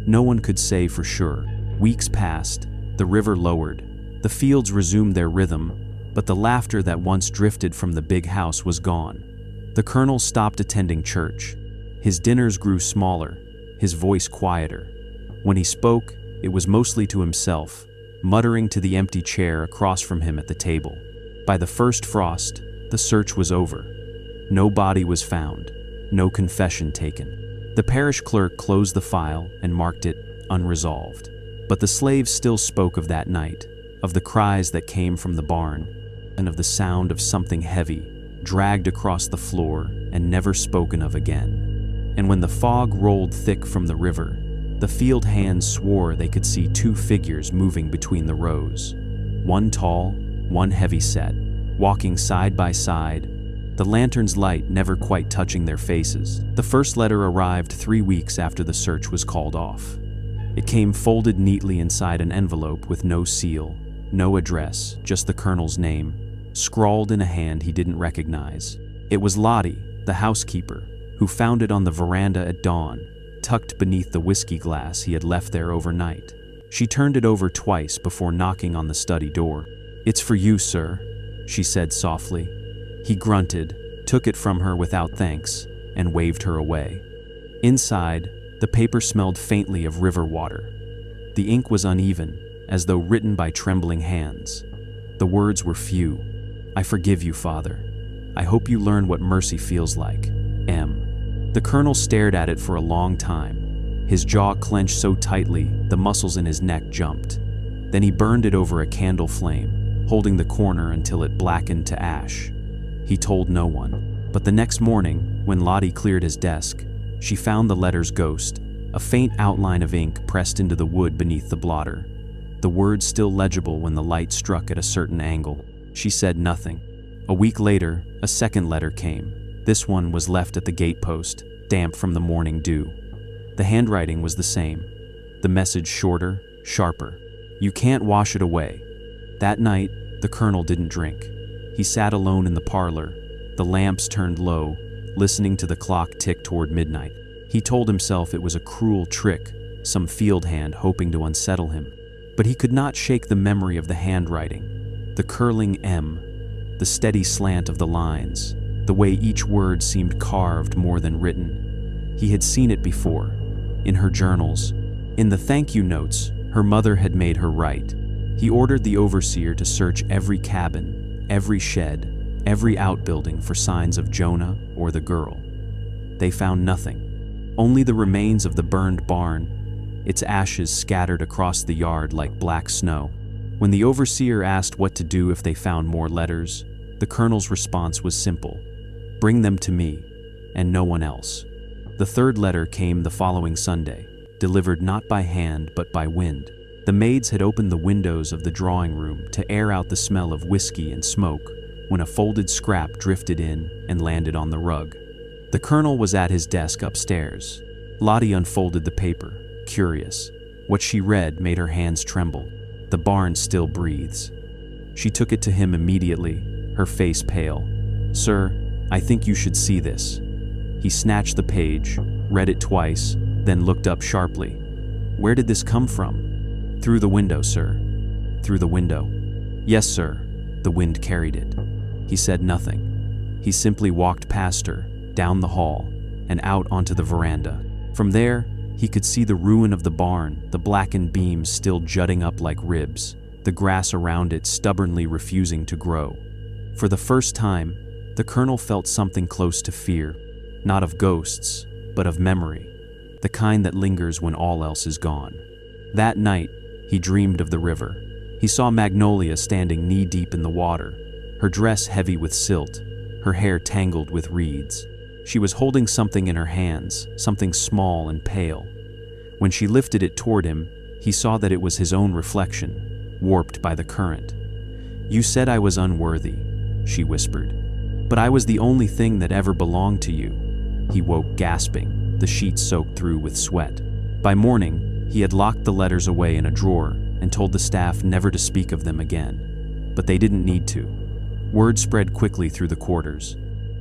No one could say for sure. Weeks passed, the river lowered, the fields resumed their rhythm, but the laughter that once drifted from the big house was gone. The colonel stopped attending church. His dinners grew smaller, his voice quieter. When he spoke, it was mostly to himself, muttering to the empty chair across from him at the table. By the first frost, the search was over. No body was found, no confession taken. The parish clerk closed the file and marked it unresolved. But the slaves still spoke of that night, of the cries that came from the barn, and of the sound of something heavy, dragged across the floor and never spoken of again. And when the fog rolled thick from the river, the field hands swore they could see 2 figures moving between the rows. One tall, one heavy-set, walking side by side, the lantern's light never quite touching their faces. The first letter arrived 3 weeks after the search was called off. It came folded neatly inside an envelope with no seal, No address, just the colonel's name, scrawled in a hand he didn't recognize. It was Lottie, the housekeeper, who found it on the veranda at dawn, tucked beneath the whiskey glass he had left there overnight. She turned it over twice before knocking on the study door. "It's for you, sir," she said softly. He grunted, took it from her without thanks, and waved her away. Inside, the paper smelled faintly of river water. The ink was uneven, as though written by trembling hands. The words were few. "I forgive you, Father. I hope you learn what mercy feels like. M." The colonel stared at it for a long time, his jaw clenched so tightly the muscles in his neck jumped. Then he burned it over a candle flame, holding the corner until it blackened to ash. He told no one. But the next morning, when Lottie cleared his desk, she found the letter's ghost, a faint outline of ink pressed into the wood beneath the blotter. The words still legible when the light struck at a certain angle. She said nothing. A week later, a second letter came. This one was left at the gatepost, damp from the morning dew. The handwriting was the same. The message shorter, sharper. "You can't wash it away." That night, the colonel didn't drink. He sat alone in the parlor, the lamps turned low, listening to the clock tick toward midnight. He told himself it was a cruel trick, some field hand hoping to unsettle him. But he could not shake the memory of the handwriting, the curling M, the steady slant of the lines, the way each word seemed carved more than written. He had seen it before, in her journals, in the thank you notes her mother had made her write. He ordered the overseer to search every cabin, every shed, every outbuilding for signs of Jonah or the girl. They found nothing, only the remains of the burned barn, its ashes scattered across the yard like black snow. When the overseer asked what to do if they found more letters, the colonel's response was simple: "Bring them to me, and no one else." The third letter came the following Sunday, delivered not by hand but by wind. The maids had opened the windows of the drawing room to air out the smell of whiskey and smoke when a folded scrap drifted in and landed on the rug. The colonel was at his desk upstairs. Lottie unfolded the paper, curious. What she read made her hands tremble. "The barn still breathes." She took it to him immediately, her face pale. "Sir, I think you should see this." He snatched the page, read it twice, then looked up sharply. "Where did this come from?" "Through the window, sir." "Through the window?" "Yes, sir. The wind carried it." He said nothing. He simply walked past her, down the hall, and out onto the veranda. From there, he could see the ruin of the barn, the blackened beams still jutting up like ribs, the grass around it stubbornly refusing to grow. For the first time, the colonel felt something close to fear, not of ghosts, but of memory, the kind that lingers when all else is gone. That night, he dreamed of the river. He saw Magnolia standing knee-deep in the water, her dress heavy with silt, her hair tangled with reeds. She was holding something in her hands, something small and pale. When she lifted it toward him, he saw that it was his own reflection, warped by the current. "You said I was unworthy," she whispered. "But I was the only thing that ever belonged to you." He woke gasping, the sheets soaked through with sweat. By morning, he had locked the letters away in a drawer and told the staff never to speak of them again. But they didn't need to. Word spread quickly through the quarters.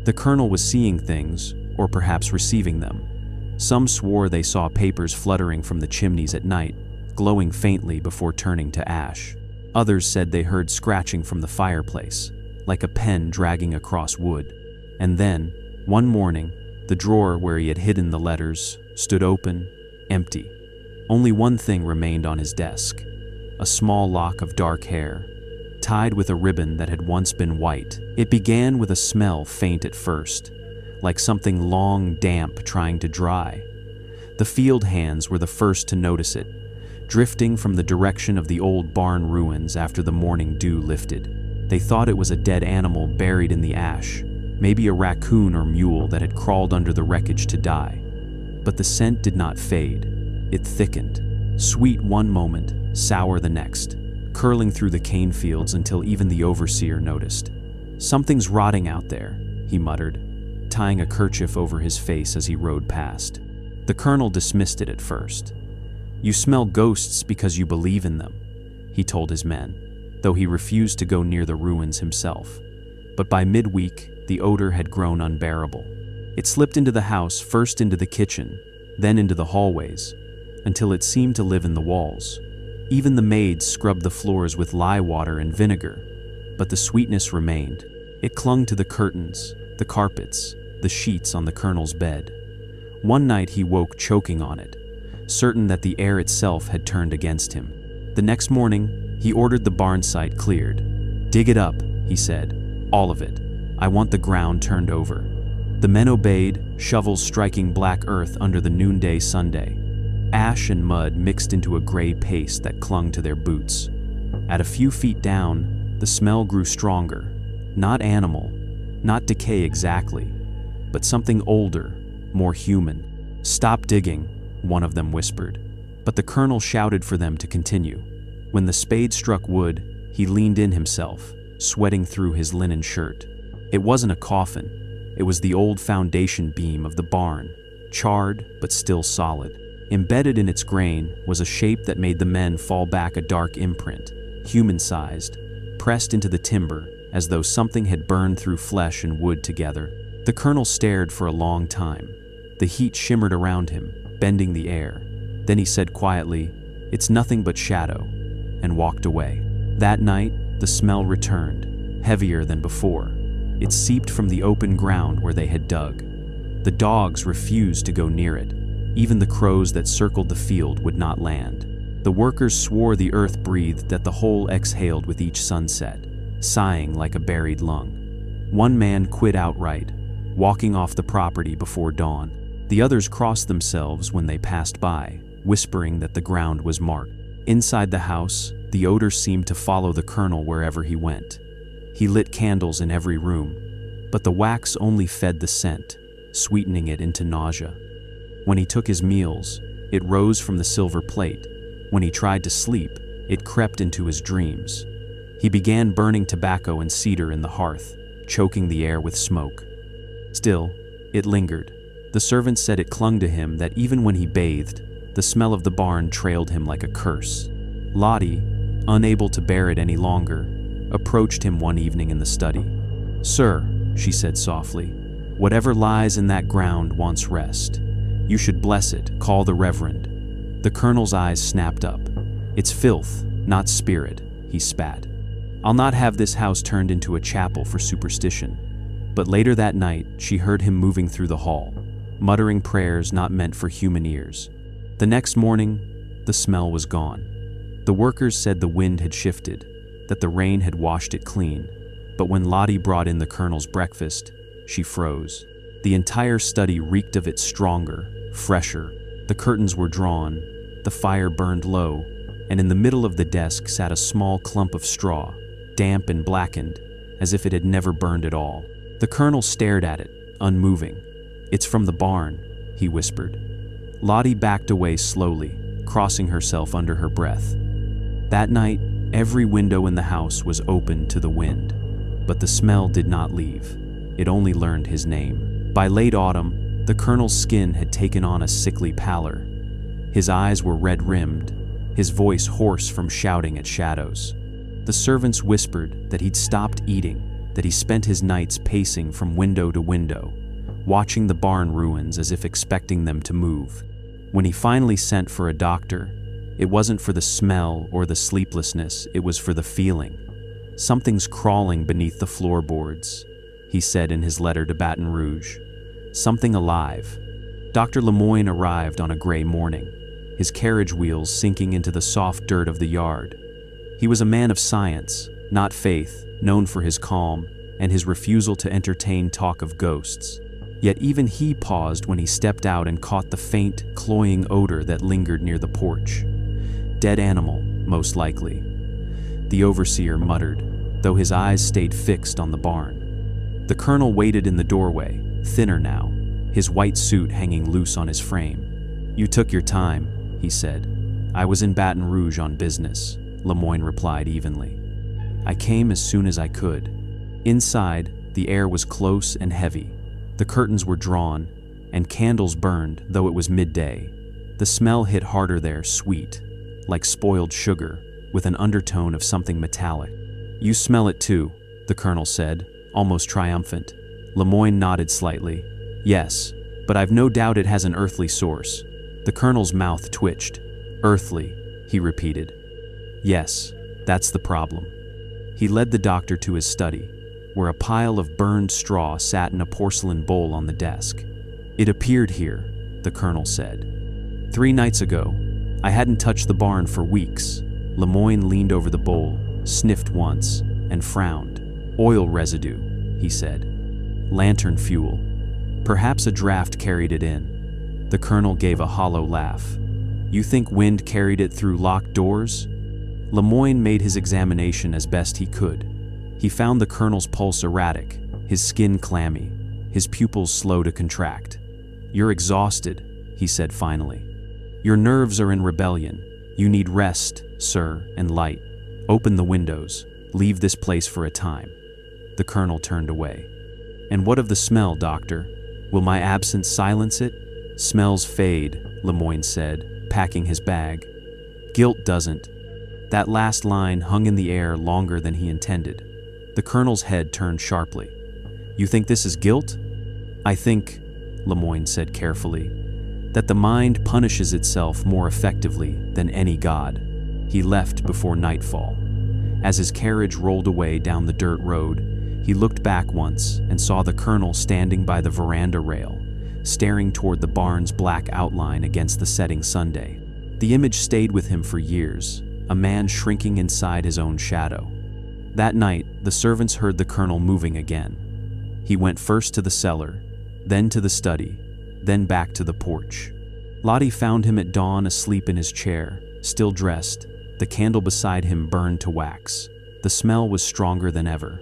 The colonel was seeing things, or perhaps receiving them. Some swore they saw papers fluttering from the chimneys at night, glowing faintly before turning to ash. Others said they heard scratching from the fireplace, like a pen dragging across wood. And then, one morning, the drawer where he had hidden the letters stood open, empty. Only one thing remained on his desk: a small lock of dark hair, tied with a ribbon that had once been white. It began with a smell faint at first, like something long, damp, trying to dry. The field hands were the first to notice it, drifting from the direction of the old barn ruins after the morning dew lifted. They thought it was a dead animal buried in the ash, maybe a raccoon or mule that had crawled under the wreckage to die. But the scent did not fade. It thickened, sweet one moment, sour the next, curling through the cane fields until even the overseer noticed. "Something's rotting out there," he muttered, tying a kerchief over his face as he rode past. The colonel dismissed it at first. "You smell ghosts because you believe in them," he told his men. though he refused to go near the ruins himself. But by midweek, the odor had grown unbearable. It slipped into the house, first into the kitchen, then into the hallways, until it seemed to live in the walls. Even the maids scrubbed the floors with lye water and vinegar, but the sweetness remained. It clung to the curtains, the carpets, the sheets on the colonel's bed. One night he woke choking on it, certain that the air itself had turned against him. The next morning, he ordered the barn site cleared. "Dig it up," he said, "all of it. I want the ground turned over." The men obeyed, shovels striking black earth under the noonday sunday. Ash and mud mixed into a gray paste that clung to their boots. At a few feet down, the smell grew stronger. Not animal, not decay exactly, but something older, more human. "Stop digging," one of them whispered. But the colonel shouted for them to continue. When the spade struck wood, he leaned in himself, sweating through his linen shirt. It wasn't a coffin. It was the old foundation beam of the barn, charred but still solid. Embedded in its grain was a shape that made the men fall back, a dark imprint, human-sized, pressed into the timber as though something had burned through flesh and wood together. The colonel stared for a long time. The heat shimmered around him, bending the air. Then he said quietly, "It's nothing but shadow," and walked away. That night, the smell returned, heavier than before. It seeped from the open ground where they had dug. The dogs refused to go near it. Even the crows that circled the field would not land. The workers swore the earth breathed, that the whole exhaled with each sunset, sighing like a buried lung. One man quit outright, walking off the property before dawn. The others crossed themselves when they passed by, whispering that the ground was marked. Inside the house, the odor seemed to follow the colonel wherever he went. He lit candles in every room, but the wax only fed the scent, sweetening it into nausea. When he took his meals, it rose from the silver plate. When he tried to sleep, it crept into his dreams. He began burning tobacco and cedar in the hearth, choking the air with smoke. Still, it lingered. The servants said it clung to him, that even when he bathed, the smell of the barn trailed him like a curse. Lottie, unable to bear it any longer, approached him one evening in the study. "Sir," she said softly, "whatever lies in that ground wants rest. You should bless it, call the reverend." The colonel's eyes snapped up. "It's filth, not spirit," he spat. "I'll not have this house turned into a chapel for superstition." But later that night, she heard him moving through the hall, muttering prayers not meant for human ears. The next morning, the smell was gone. The workers said the wind had shifted, that the rain had washed it clean. But when Lottie brought in the colonel's breakfast, she froze. The entire study reeked of it, stronger, fresher. The curtains were drawn, the fire burned low, and in the middle of the desk sat a small clump of straw, damp and blackened, as if it had never burned at all. The colonel stared at it, unmoving. "It's from the barn," he whispered. Lottie backed away slowly, crossing herself under her breath. That night, every window in the house was open to the wind, but the smell did not leave. It only learned his name. By late autumn, the colonel's skin had taken on a sickly pallor. His eyes were red-rimmed, his voice hoarse from shouting at shadows. The servants whispered that he'd stopped eating, that he spent his nights pacing from window to window, watching the barn ruins as if expecting them to move. When he finally sent for a doctor, it wasn't for the smell or the sleeplessness, it was for the feeling. "Something's crawling beneath the floorboards," he said in his letter to Baton Rouge. "Something alive." Dr. Lemoyne arrived on a gray morning, his carriage wheels sinking into the soft dirt of the yard. He was a man of science, not faith, known for his calm and his refusal to entertain talk of ghosts. Yet even he paused when he stepped out and caught the faint, cloying odor that lingered near the porch. "Dead animal, most likely," the overseer muttered, though his eyes stayed fixed on the barn. The colonel waited in the doorway, thinner now, his white suit hanging loose on his frame. "You took your time," he said. "I was in Baton Rouge on business," Lemoyne replied evenly. "I came as soon as I could." Inside, the air was close and heavy. The curtains were drawn, and candles burned, though it was midday. The smell hit harder there, sweet, like spoiled sugar, with an undertone of something metallic. "You smell it too," the colonel said, almost triumphant. Lemoyne nodded slightly. "Yes, but I've no doubt it has an earthly source." The colonel's mouth twitched. "Earthly," he repeated. "Yes, that's the problem." He led the doctor to his study, where a pile of burned straw sat in a porcelain bowl on the desk. "It appeared here," the colonel said. "3 nights ago. I hadn't touched the barn for weeks." Lemoyne leaned over the bowl, sniffed once, and frowned. "Oil residue," he said. "Lantern fuel. Perhaps a draft carried it in." The colonel gave a hollow laugh. "You think wind carried it through locked doors?" Lemoyne made his examination as best he could. He found the colonel's pulse erratic, his skin clammy, his pupils slow to contract. "You're exhausted," he said finally. "Your nerves are in rebellion. You need rest, sir, and light. Open the windows. Leave this place for a time." The colonel turned away. "And what of the smell, doctor? Will my absence silence it?" "Smells fade," Lemoyne said, packing his bag. "Guilt doesn't." That last line hung in the air longer than he intended. The colonel's head turned sharply. "You think this is guilt?" "I think," Lemoyne said carefully, "that the mind punishes itself more effectively than any god." He left before nightfall. As his carriage rolled away down the dirt road, he looked back once and saw the colonel standing by the veranda rail, staring toward the barn's black outline against the setting Sunday. The image stayed with him for years, a man shrinking inside his own shadow. That night, the servants heard the colonel moving again. He went first to the cellar, then to the study, then back to the porch. Lottie found him at dawn asleep in his chair, still dressed, the candle beside him burned to wax. The smell was stronger than ever.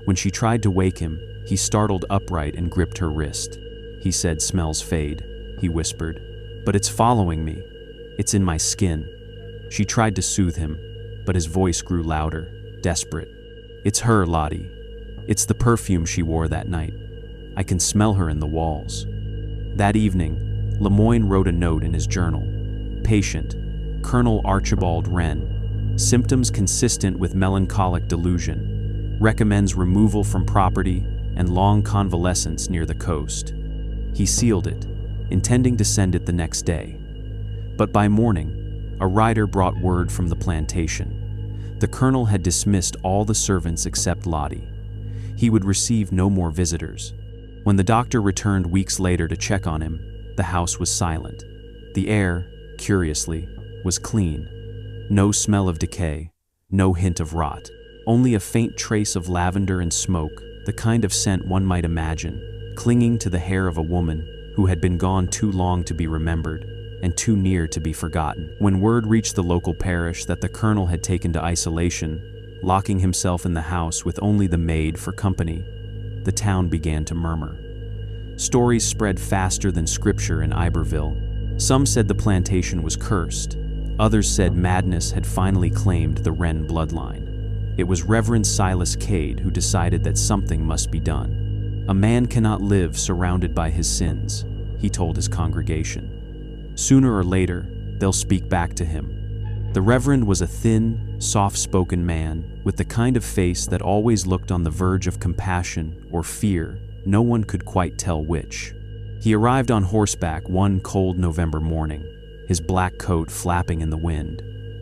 When she tried to wake him, he startled upright and gripped her wrist. He said, "Smells fade," he whispered. "But it's following me. It's in my skin." She tried to soothe him, but his voice grew louder, desperate. "It's her, Lottie. It's the perfume she wore that night. I can smell her in the walls." That evening, Lemoyne wrote a note in his journal. "Patient, Colonel Archibald Wren. Symptoms consistent with melancholic delusion. Recommends removal from property and long convalescence near the coast." He sealed it, intending to send it the next day. But by morning, a rider brought word from the plantation. The colonel had dismissed all the servants except Lottie. He would receive no more visitors. When the doctor returned weeks later to check on him, the house was silent. The air, curiously, was clean. No smell of decay, no hint of rot. Only a faint trace of lavender and smoke, the kind of scent one might imagine, clinging to the hair of a woman who had been gone too long to be remembered and too near to be forgotten. When word reached the local parish that the colonel had taken to isolation, locking himself in the house with only the maid for company, the town began to murmur. Stories spread faster than scripture in Iberville. Some said the plantation was cursed. Others said madness had finally claimed the Wren bloodline. It was Reverend Silas Cade who decided that something must be done. "A man cannot live surrounded by his sins," he told his congregation. "Sooner or later, they'll speak back to him." The Reverend was a thin, soft-spoken man with the kind of face that always looked on the verge of compassion or fear, no one could quite tell which. He arrived on horseback one cold November morning, his black coat flapping in the wind.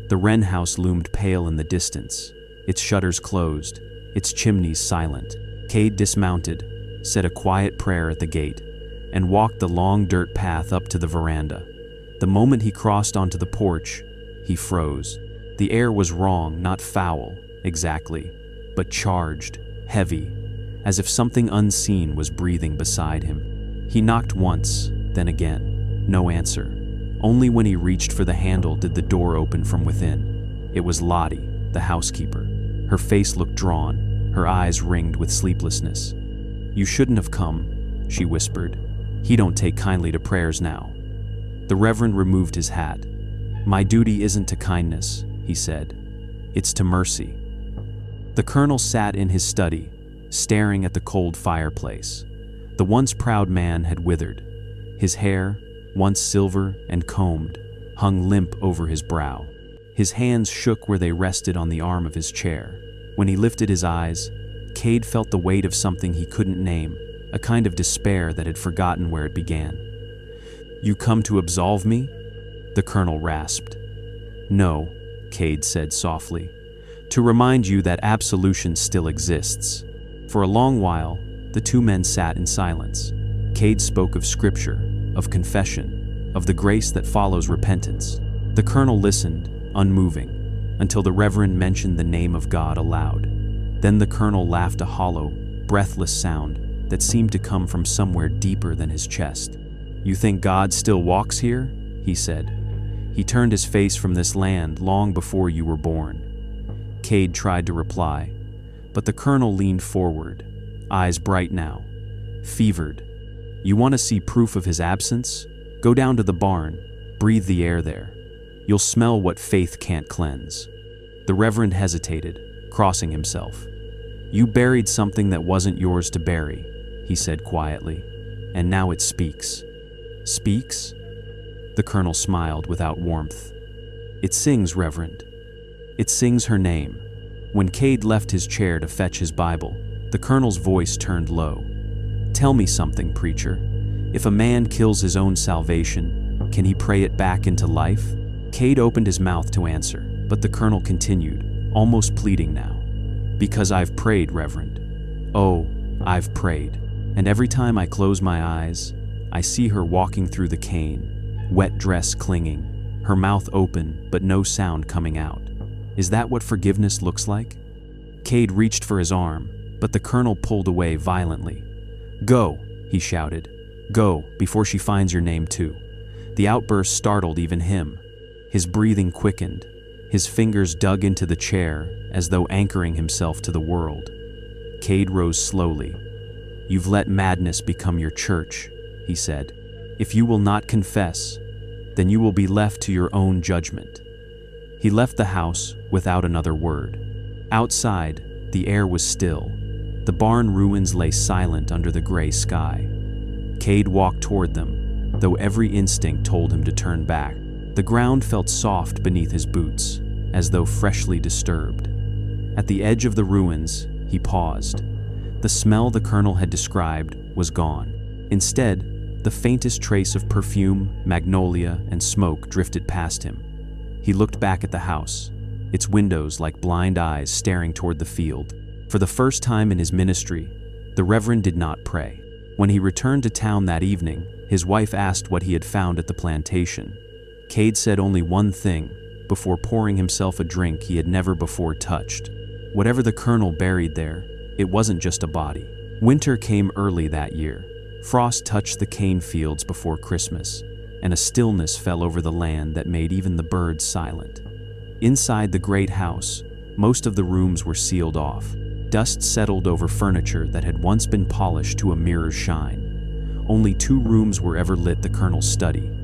The Wren house loomed pale in the distance, its shutters closed, its chimneys silent. Cade dismounted, said a quiet prayer at the gate, and walked the long dirt path up to the veranda. The moment he crossed onto the porch, he froze. The air was wrong, not foul, exactly, but charged, heavy, as if something unseen was breathing beside him. He knocked once, then again. No answer. Only when he reached for the handle did the door open from within. It was Lottie, the housekeeper. Her face looked drawn, her eyes ringed with sleeplessness. "You shouldn't have come," she whispered. "He don't take kindly to prayers now." The Reverend removed his hat. "My duty isn't to kindness," he said. "It's to mercy." The colonel sat in his study, staring at the cold fireplace. The once proud man had withered. His hair, once silver and combed, hung limp over his brow. His hands shook where they rested on the arm of his chair. When he lifted his eyes, Cade felt the weight of something he couldn't name, a kind of despair that had forgotten where it began. "You come to absolve me?" the colonel rasped. "No," Cade said softly. "To remind you that absolution still exists." For a long while, the two men sat in silence. Cade spoke of scripture, of confession, of the grace that follows repentance. The colonel listened, unmoving, until the reverend mentioned the name of God aloud. Then the colonel laughed, a hollow, breathless sound that seemed to come from somewhere deeper than his chest. "You think God still walks here?" he said. "He turned his face from this land long before you were born." Cade tried to reply, but the colonel leaned forward, eyes bright now, fevered. "You want to see proof of his absence? Go down to the barn, breathe the air there. You'll smell what faith can't cleanse." The reverend hesitated, crossing himself. "You buried something that wasn't yours to bury," he said quietly, "and now it speaks." "Speaks?" The colonel smiled without warmth. "It sings, Reverend. It sings her name." When Cade left his chair to fetch his Bible, the colonel's voice turned low. "Tell me something, preacher. If a man kills his own salvation, can he pray it back into life?" Cade opened his mouth to answer, but the colonel continued, almost pleading now. "Because I've prayed, Reverend. Oh, I've prayed. And every time I close my eyes, I see her walking through the cane, wet dress clinging, her mouth open but no sound coming out. Is that what forgiveness looks like?" Cade reached for his arm, but the colonel pulled away violently. "Go," he shouted. "Go, before she finds your name too." The outburst startled even him. His breathing quickened. His fingers dug into the chair as though anchoring himself to the world. Cade rose slowly. "You've let madness become your church," he said. "If you will not confess, then you will be left to your own judgment." He left the house without another word. Outside, the air was still. The barn ruins lay silent under the gray sky. Cade walked toward them, though every instinct told him to turn back. The ground felt soft beneath his boots, as though freshly disturbed. At the edge of the ruins, he paused. The smell the colonel had described was gone. Instead, the faintest trace of perfume, magnolia, and smoke drifted past him. He looked back at the house, its windows like blind eyes staring toward the field. For the first time in his ministry, the Reverend did not pray. When he returned to town that evening, his wife asked what he had found at the plantation. Cade said only one thing, before pouring himself a drink he had never before touched. Whatever the colonel buried there, it wasn't just a body. Winter came early that year. Frost touched the cane fields before Christmas, and a stillness fell over the land that made even the birds silent. Inside the great house, most of the rooms were sealed off. Dust settled over furniture that had once been polished to a mirror's shine. Only 2 rooms were ever lit: the colonel's study,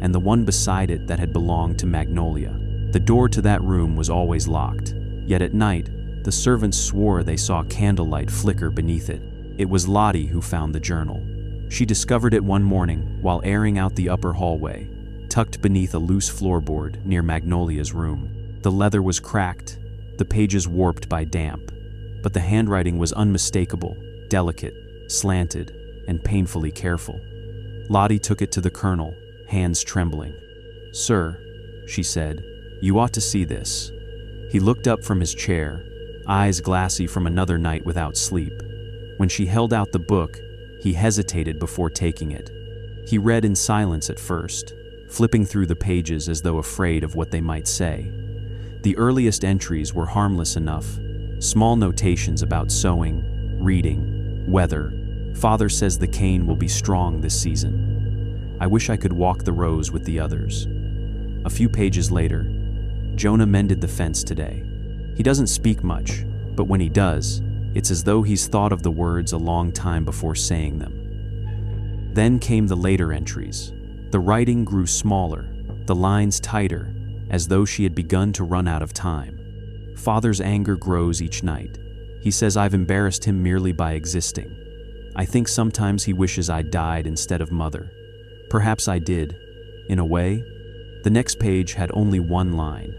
and the one beside it that had belonged to Magnolia. The door to that room was always locked, yet at night, the servants swore they saw candlelight flicker beneath it. It was Lottie who found the journal. She discovered it one morning while airing out the upper hallway, tucked beneath a loose floorboard near Magnolia's room. The leather was cracked, the pages warped by damp, but the handwriting was unmistakable, delicate, slanted, and painfully careful. Lottie took it to the colonel, hands trembling. "Sir," she said, "you ought to see this." He looked up from his chair, eyes glassy from another night without sleep. When she held out the book, he hesitated before taking it. He read in silence at first, flipping through the pages as though afraid of what they might say. The earliest entries were harmless enough, small notations about sewing, reading, weather. "Father says the cane will be strong this season. I wish I could walk the rows with the others." A few pages later, "Jonah mended the fence today. He doesn't speak much, but when he does, it's as though he's thought of the words a long time before saying them." Then came the later entries. The writing grew smaller, the lines tighter, as though she had begun to run out of time. "Father's anger grows each night. He says I've embarrassed him merely by existing. I think sometimes he wishes I died instead of Mother. Perhaps I did, in a way." The next page had only one line.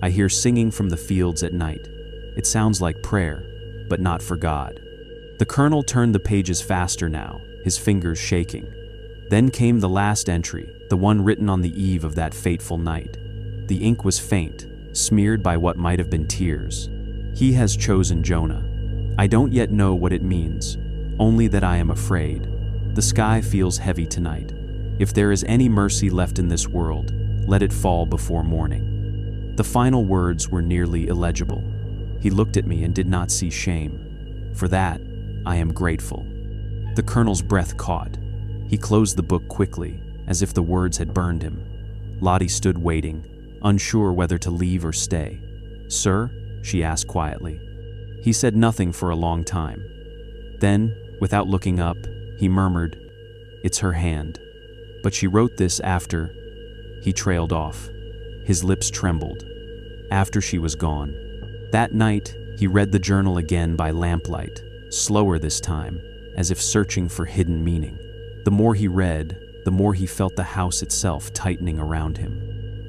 I hear singing from the fields at night. It sounds like prayer, but not for God. The colonel turned the pages faster now, his fingers shaking. Then came the last entry, the one written on the eve of that fateful night. The ink was faint, smeared by what might have been tears. He has chosen Jonah. I don't yet know what it means, only that I am afraid. The sky feels heavy tonight. If there is any mercy left in this world, let it fall before morning. The final words were nearly illegible. He looked at me and did not see shame. For that, I am grateful. The colonel's breath caught. He closed the book quickly, as if the words had burned him. Lottie stood waiting, unsure whether to leave or stay. "Sir?" she asked quietly. He said nothing for a long time. Then, without looking up, he murmured, "It's her hand. But she wrote this after..." He trailed off. His lips trembled. After she was gone. That night, he read the journal again by lamplight, slower this time, as if searching for hidden meaning. The more he read, the more he felt the house itself tightening around him.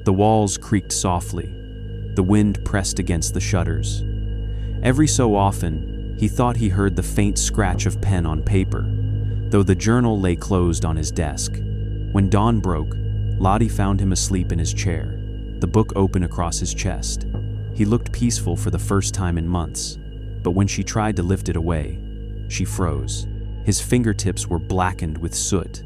The walls creaked softly. The wind pressed against the shutters. Every so often, he thought he heard the faint scratch of pen on paper, though the journal lay closed on his desk. When dawn broke, Lottie found him asleep in his chair, the book open across his chest. He looked peaceful for the first time in months, but when she tried to lift it away, she froze. His fingertips were blackened with soot,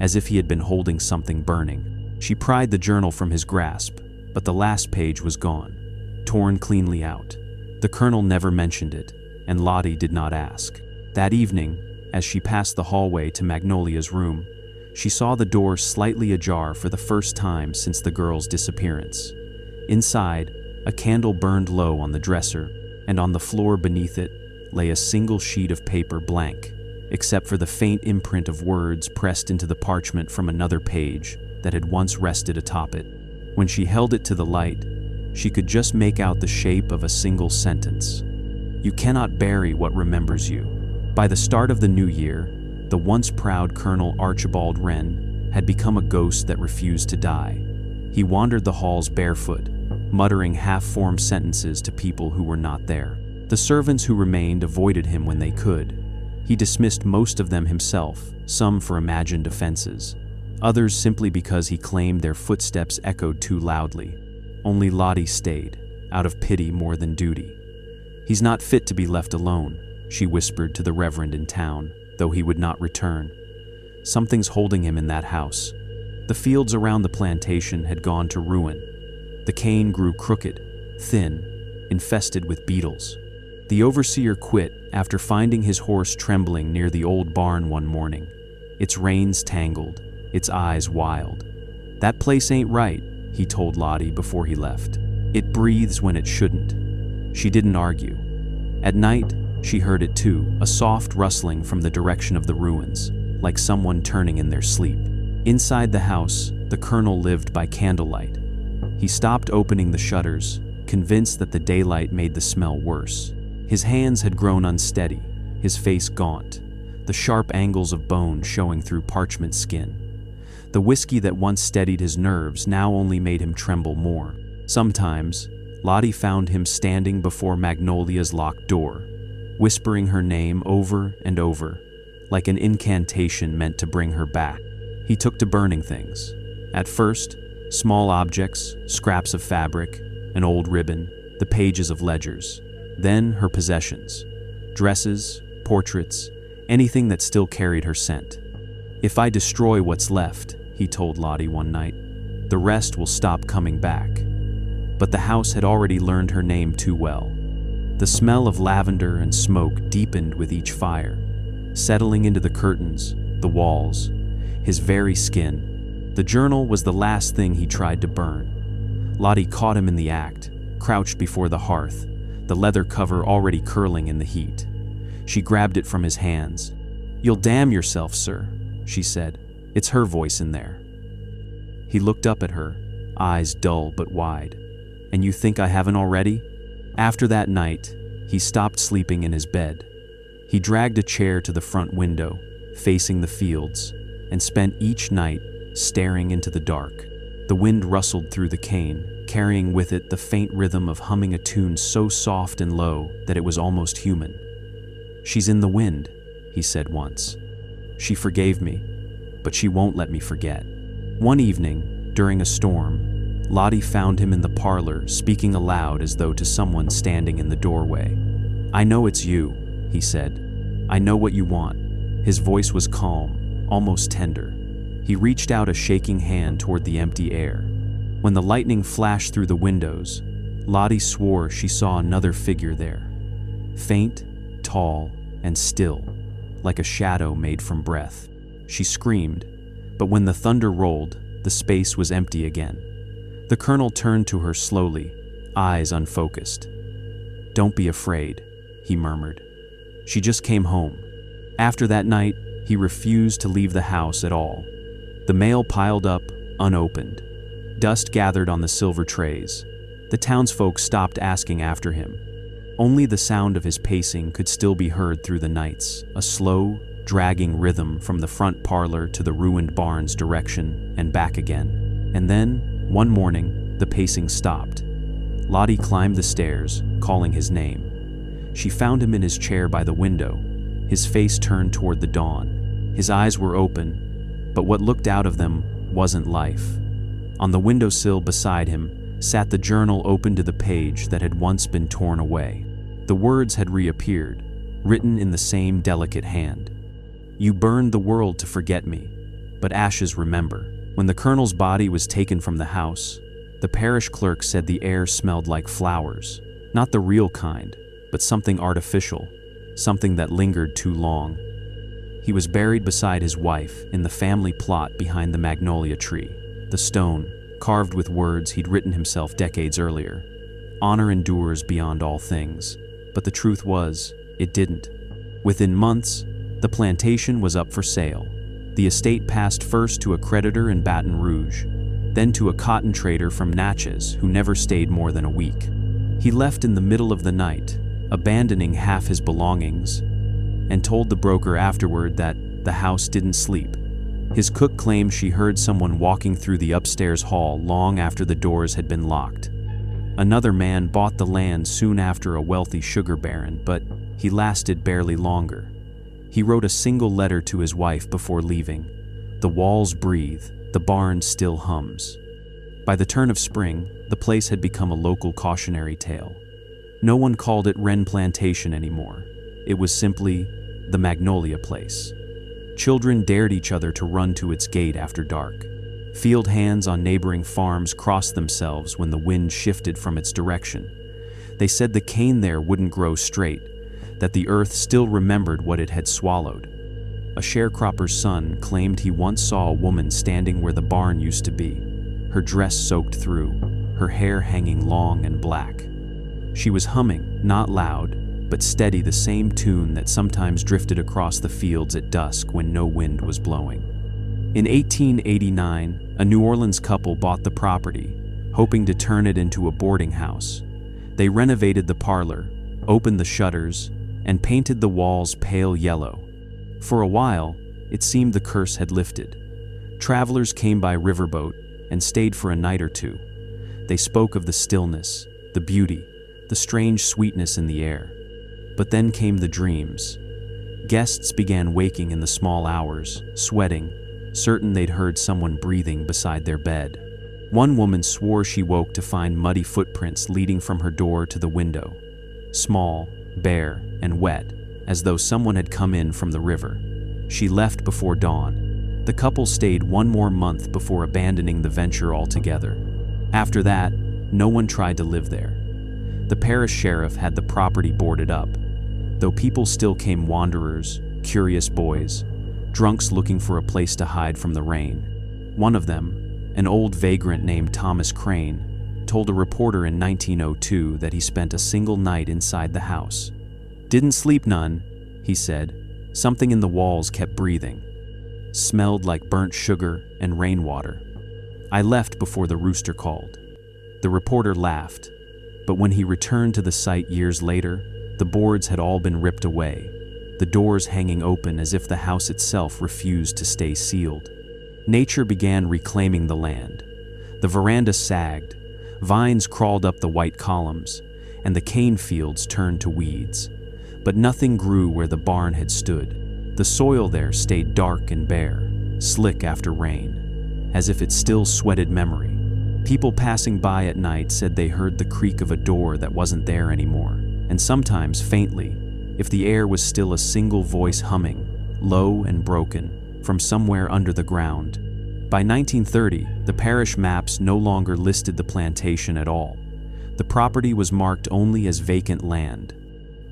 as if he had been holding something burning. She pried the journal from his grasp, but the last page was gone, torn cleanly out. The colonel never mentioned it, and Lottie did not ask. That evening, as she passed the hallway to Magnolia's room, she saw the door slightly ajar for the first time since the girl's disappearance. Inside, a candle burned low on the dresser, and on the floor beneath it lay a single sheet of paper blank, except for the faint imprint of words pressed into the parchment from another page that had once rested atop it. When she held it to the light, she could just make out the shape of a single sentence. "You cannot bury what remembers you." By the start of the new year, the once proud Colonel Archibald Wren had become a ghost that refused to die. He wandered the halls barefoot, muttering half-formed sentences to people who were not there. The servants who remained avoided him when they could. He dismissed most of them himself, some for imagined offenses, others simply because he claimed their footsteps echoed too loudly. Only Lottie stayed, out of pity more than duty. "He's not fit to be left alone," she whispered to the reverend in town, though he would not return. "Something's holding him in that house." The fields around the plantation had gone to ruin. The cane grew crooked, thin, infested with beetles. The overseer quit after finding his horse trembling near the old barn one morning, its reins tangled, its eyes wild. "That place ain't right," he told Lottie before he left. "It breathes when it shouldn't." She didn't argue. At night, she heard it too, a soft rustling from the direction of the ruins, like someone turning in their sleep. Inside the house, the colonel lived by candlelight. He stopped opening the shutters, convinced that the daylight made the smell worse. His hands had grown unsteady, his face gaunt, the sharp angles of bone showing through parchment skin. The whiskey that once steadied his nerves now only made him tremble more. Sometimes, Lottie found him standing before Magnolia's locked door, whispering her name over and over, like an incantation meant to bring her back. He took to burning things. At first, small objects, scraps of fabric, an old ribbon, the pages of ledgers. Then her possessions, dresses, portraits, anything that still carried her scent. "If I destroy what's left," he told Lottie one night, "the rest will stop coming back." But the house had already learned her name too well. The smell of lavender and smoke deepened with each fire, settling into the curtains, the walls, his very skin. The journal was the last thing he tried to burn. Lottie caught him in the act, crouched before the hearth, the leather cover already curling in the heat. She grabbed it from his hands. "You'll damn yourself, sir," she said. It's her voice in there. He looked up at her, eyes dull but wide. "And you think I haven't already?" After that night, he stopped sleeping in his bed. He dragged a chair to the front window, facing the fields, and spent each night staring into the dark. The wind rustled through the cane, carrying with it the faint rhythm of humming a tune so soft and low that it was almost human. "She's in the wind," he said once. "She forgave me, but she won't let me forget." One evening, during a storm, Lottie found him in the parlor, speaking aloud as though to someone standing in the doorway. "I know it's you," he said. "I know what you want." His voice was calm, almost tender. He reached out a shaking hand toward the empty air. When the lightning flashed through the windows, Lottie swore she saw another figure there. Faint, tall, and still, like a shadow made from breath. She screamed, but when the thunder rolled, the space was empty again. The colonel turned to her slowly, eyes unfocused. "Don't be afraid," he murmured. "She just came home." After that night, he refused to leave the house at all. The mail piled up, unopened. Dust gathered on the silver trays. The townsfolk stopped asking after him. Only the sound of his pacing could still be heard through the nights, a slow, dragging rhythm from the front parlor to the ruined barn's direction and back again. And then, one morning, the pacing stopped. Lottie climbed the stairs, calling his name. She found him in his chair by the window, his face turned toward the dawn. His eyes were open, but what looked out of them wasn't life. On the windowsill beside him sat the journal open to the page that had once been torn away. The words had reappeared, written in the same delicate hand. "You burned the world to forget me, but ashes remember." When the colonel's body was taken from the house, the parish clerk said the air smelled like flowers, not the real kind, but something artificial, something that lingered too long. He was buried beside his wife in the family plot behind the magnolia tree. The stone, carved with words he'd written himself decades earlier. "Honor endures beyond all things." But the truth was, it didn't. Within months, the plantation was up for sale. The estate passed first to a creditor in Baton Rouge, then to a cotton trader from Natchez who never stayed more than a week. He left in the middle of the night, abandoning half his belongings, and told the broker afterward that the house didn't sleep. His cook claimed she heard someone walking through the upstairs hall long after the doors had been locked. Another man bought the land soon after, a wealthy sugar baron, but he lasted barely longer. He wrote a single letter to his wife before leaving. "The walls breathe, the barn still hums." By the turn of spring, the place had become a local cautionary tale. No one called it Wren Plantation anymore. It was simply the Magnolia Place. Children dared each other to run to its gate after dark. Field hands on neighboring farms crossed themselves when the wind shifted from its direction. They said the cane there wouldn't grow straight, that the earth still remembered what it had swallowed. A sharecropper's son claimed he once saw a woman standing where the barn used to be, her dress soaked through, her hair hanging long and black. She was humming, not loud, but steady, the same tune that sometimes drifted across the fields at dusk when no wind was blowing. In 1889, a New Orleans couple bought the property, hoping to turn it into a boarding house. They renovated the parlor, opened the shutters, and painted the walls pale yellow. For a while, it seemed the curse had lifted. Travelers came by riverboat and stayed for a night or two. They spoke of the stillness, the beauty, the strange sweetness in the air. But then came the dreams. Guests began waking in the small hours, sweating, certain they'd heard someone breathing beside their bed. One woman swore she woke to find muddy footprints leading from her door to the window. Small, bare, and wet, as though someone had come in from the river. She left before dawn. The couple stayed one more month before abandoning the venture altogether. After that, no one tried to live there. The parish sheriff had the property boarded up, though people still came, wanderers, curious boys, drunks looking for a place to hide from the rain. One of them, an old vagrant named Thomas Crane, told a reporter in 1902 that he spent a single night inside the house. "Didn't sleep none," he said. "Something in the walls kept breathing. Smelled like burnt sugar and rainwater. I left before the rooster called." The reporter laughed, but when he returned to the site years later, the boards had all been ripped away, the doors hanging open as if the house itself refused to stay sealed. Nature began reclaiming the land. The veranda sagged, Vines crawled up the white columns, and the cane fields turned to weeds. But nothing grew where the barn had stood. The soil there stayed dark and bare, slick after rain, as if it still sweated memory. People passing by at night said they heard the creak of a door that wasn't there anymore, and sometimes faintly, if the air was still a single voice humming, low and broken, from somewhere under the ground. By 1930, the parish maps no longer listed the plantation at all. The property was marked only as vacant land.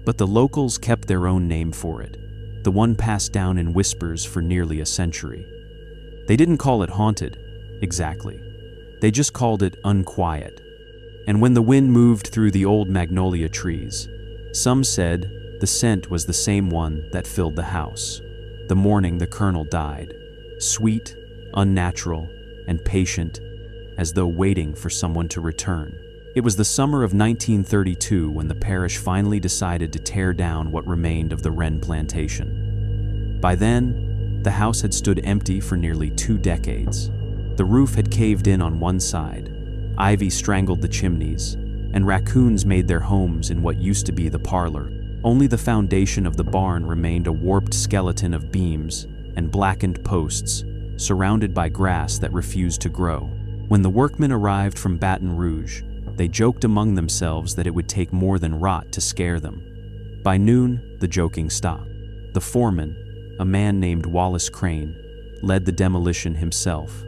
But the locals kept their own name for it, the one passed down in whispers for nearly a century. They didn't call it haunted, exactly. They just called it unquiet. And when the wind moved through the old magnolia trees, some said the scent was the same one that filled the house. The morning the colonel died, sweet, unnatural, and patient, as though waiting for someone to return. It was the summer of 1932 when the parish finally decided to tear down what remained of the Wren plantation. By then, the house had stood empty for nearly 2 decades. The roof had caved in on one side, ivy strangled the chimneys, and raccoons made their homes in what used to be the parlor. Only the foundation of the barn remained a warped skeleton of beams and blackened posts, surrounded by grass that refused to grow. When the workmen arrived from Baton Rouge, they joked among themselves that it would take more than rot to scare them. By noon, the joking stopped. The foreman, a man named Wallace Crane, led the demolition himself.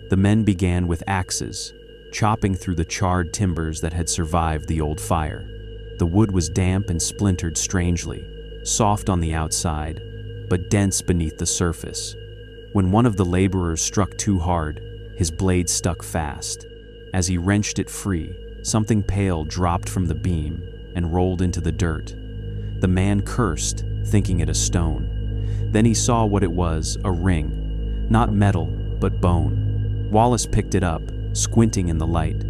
The men began with axes, chopping through the charred timbers that had survived the old fire. The wood was damp and splintered strangely, soft on the outside, but dense beneath the surface. When one of the laborers struck too hard, his blade stuck fast. As he wrenched it free, something pale dropped from the beam and rolled into the dirt. The man cursed, thinking it a stone. Then he saw what it was, a ring. Not metal, but bone. Wallace picked it up, squinting in the light.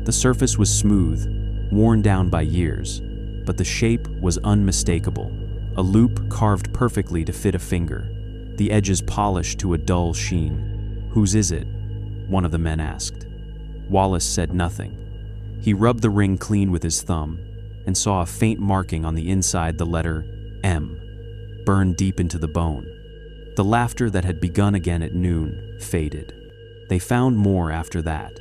The surface was smooth, worn down by years, but the shape was unmistakable. A loop carved perfectly to fit a finger, the edges polished to a dull sheen. "Whose is it?" one of the men asked. Wallace said nothing. He rubbed the ring clean with his thumb and saw a faint marking on the inside, the letter M, burned deep into the bone. The laughter that had begun again at noon faded. They found more after that.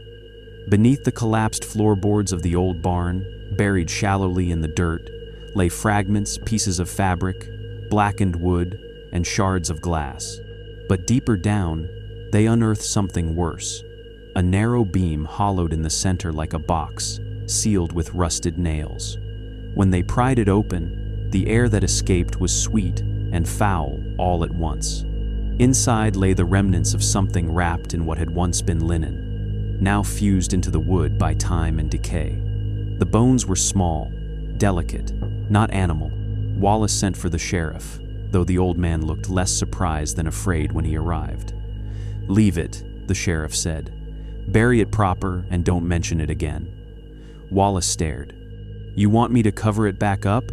Beneath the collapsed floorboards of the old barn, buried shallowly in the dirt, lay fragments, pieces of fabric, blackened wood, and shards of glass. But deeper down, they unearthed something worse. A narrow beam hollowed in the center like a box, sealed with rusted nails. When they pried it open, the air that escaped was sweet and foul all at once. Inside lay the remnants of something wrapped in what had once been linen, now fused into the wood by time and decay. The bones were small, delicate, not animal. Wallace sent for the sheriff, though the old man looked less surprised than afraid when he arrived. "Leave it," the sheriff said. "Bury it proper and don't mention it again." Wallace stared. "You want me to cover it back up?"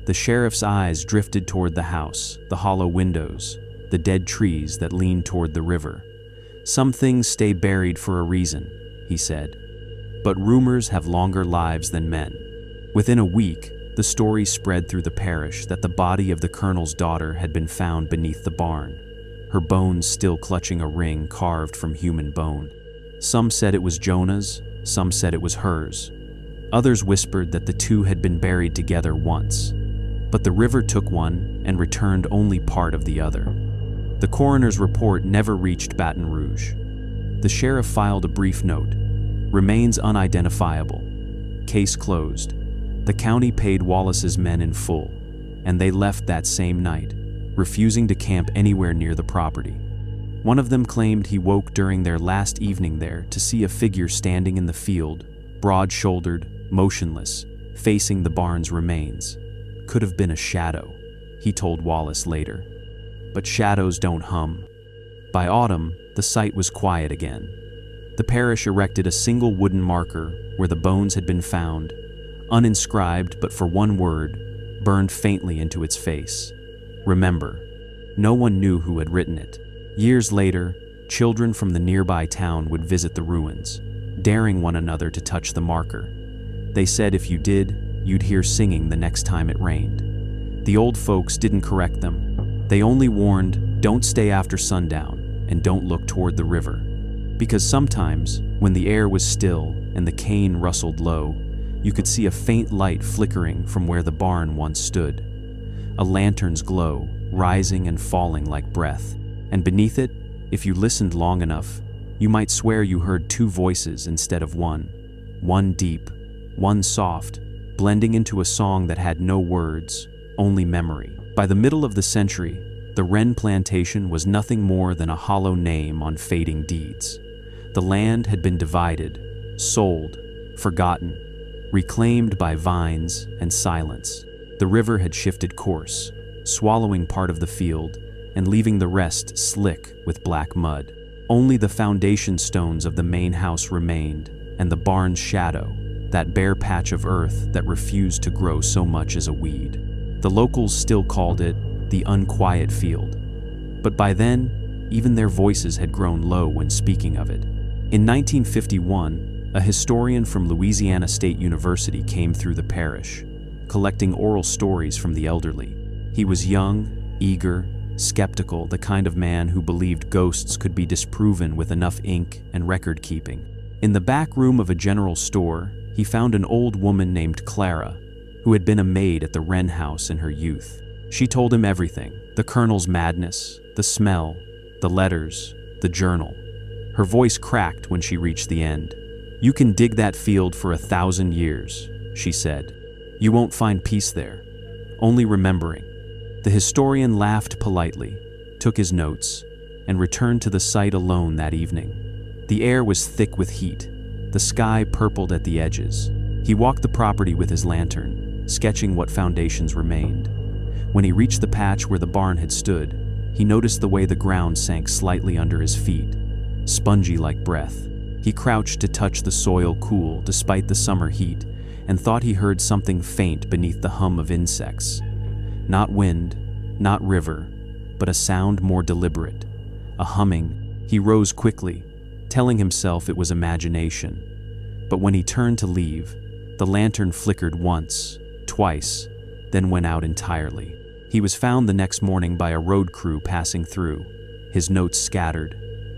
The sheriff's eyes drifted toward the house, the hollow windows, the dead trees that leaned toward the river. "Some things stay buried for a reason," he said. "But rumors have longer lives than men." Within a week, the story spread through the parish that the body of the colonel's daughter had been found beneath the barn, her bones still clutching a ring carved from human bone. Some said it was Jonah's, some said it was hers. Others whispered that the two had been buried together once. But the river took one and returned only part of the other. The coroner's report never reached Baton Rouge. The sheriff filed a brief note. "Remains unidentifiable. Case closed." The county paid Wallace's men in full, and they left that same night, refusing to camp anywhere near the property. One of them claimed he woke during their last evening there to see a figure standing in the field, broad-shouldered, motionless, facing the barn's remains. Could have been a shadow, he told Wallace later. But shadows don't hum. By autumn, the site was quiet again. The parish erected a single wooden marker where the bones had been found, uninscribed but for one word, burned faintly into its face. Remember. No one knew who had written it. Years later, children from the nearby town would visit the ruins, daring one another to touch the marker. They said if you did, you'd hear singing the next time it rained. The old folks didn't correct them. They only warned, don't stay after sundown and don't look toward the river. Because sometimes, when the air was still and the cane rustled low, you could see a faint light flickering from where the barn once stood. A lantern's glow, rising and falling like breath. And beneath it, if you listened long enough, you might swear you heard two voices instead of one. One deep, one soft, blending into a song that had no words, only memory. By the middle of the century, the Wren Plantation was nothing more than a hollow name on fading deeds. The land had been divided, sold, forgotten, reclaimed by vines and silence. The river had shifted course, swallowing part of the field and leaving the rest slick with black mud. Only the foundation stones of the main house remained, and the barn's shadow, that bare patch of earth that refused to grow so much as a weed. The locals still called it the unquiet field. But by then, even their voices had grown low when speaking of it. In 1951, a historian from Louisiana State University came through the parish, collecting oral stories from the elderly. He was young, eager, skeptical, the kind of man who believed ghosts could be disproven with enough ink and record-keeping. In the back room of a general store, he found an old woman named Clara, who had been a maid at the Wren house in her youth. She told him everything: the Colonel's madness, the smell, the letters, the journal. Her voice cracked when she reached the end. "You can dig that field for 1,000 years, she said. "You won't find peace there, only remembering." The historian laughed politely, took his notes, and returned to the site alone that evening. The air was thick with heat, the sky purpled at the edges. He walked the property with his lantern, sketching what foundations remained. When he reached the patch where the barn had stood, he noticed the way the ground sank slightly under his feet, spongy like breath. He crouched to touch the soil cool despite the summer heat, and thought he heard something faint beneath the hum of insects. Not wind, not river, but a sound more deliberate, a humming. He rose quickly, telling himself it was imagination. But when he turned to leave, the lantern flickered once, twice, then went out entirely. He was found the next morning by a road crew passing through, his notes scattered,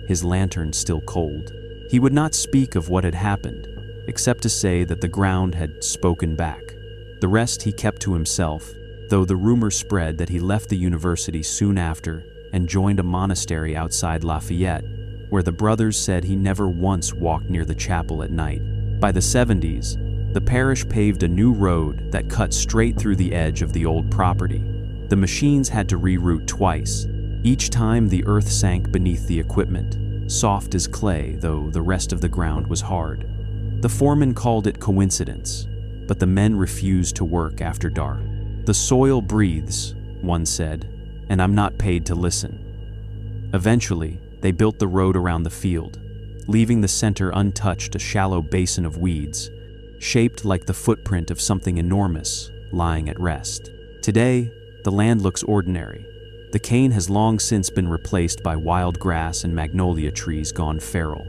his lantern still cold. He would not speak of what had happened, except to say that the ground had spoken back. The rest he kept to himself, though the rumor spread that he left the university soon after and joined a monastery outside Lafayette, where the brothers said he never once walked near the chapel at night. By the 70s, the parish paved a new road that cut straight through the edge of the old property. The machines had to reroute twice. Each time the earth sank beneath the equipment, soft as clay, though the rest of the ground was hard. The foreman called it coincidence, but the men refused to work after dark. "The soil breathes," one said, "and I'm not paid to listen." Eventually, they built the road around the field, leaving the center untouched, a shallow basin of weeds, shaped like the footprint of something enormous, lying at rest. Today, the land looks ordinary. The cane has long since been replaced by wild grass and magnolia trees gone feral.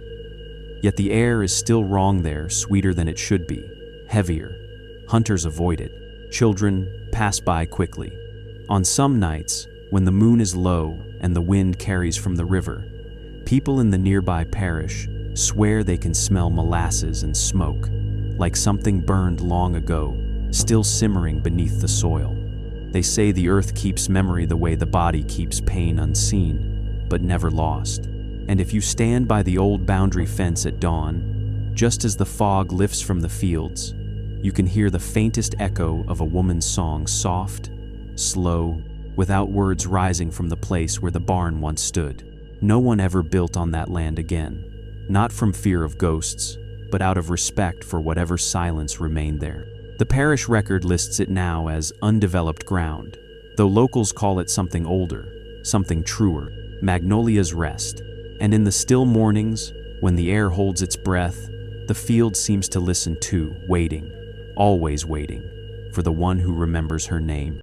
Yet the air is still wrong there, sweeter than it should be, heavier. Hunters avoid it. Children pass by quickly. On some nights, when the moon is low and the wind carries from the river, people in the nearby parish swear they can smell molasses and smoke, like something burned long ago, still simmering beneath the soil. They say the earth keeps memory the way the body keeps pain unseen, but never lost. And if you stand by the old boundary fence at dawn, just as the fog lifts from the fields, you can hear the faintest echo of a woman's song, soft, slow, without words, rising from the place where the barn once stood. No one ever built on that land again, not from fear of ghosts, but out of respect for whatever silence remained there. The parish record lists it now as undeveloped ground, though locals call it something older, something truer, Magnolia's Rest. And in the still mornings, when the air holds its breath, the field seems to listen too, waiting, always waiting, for the one who remembers her name.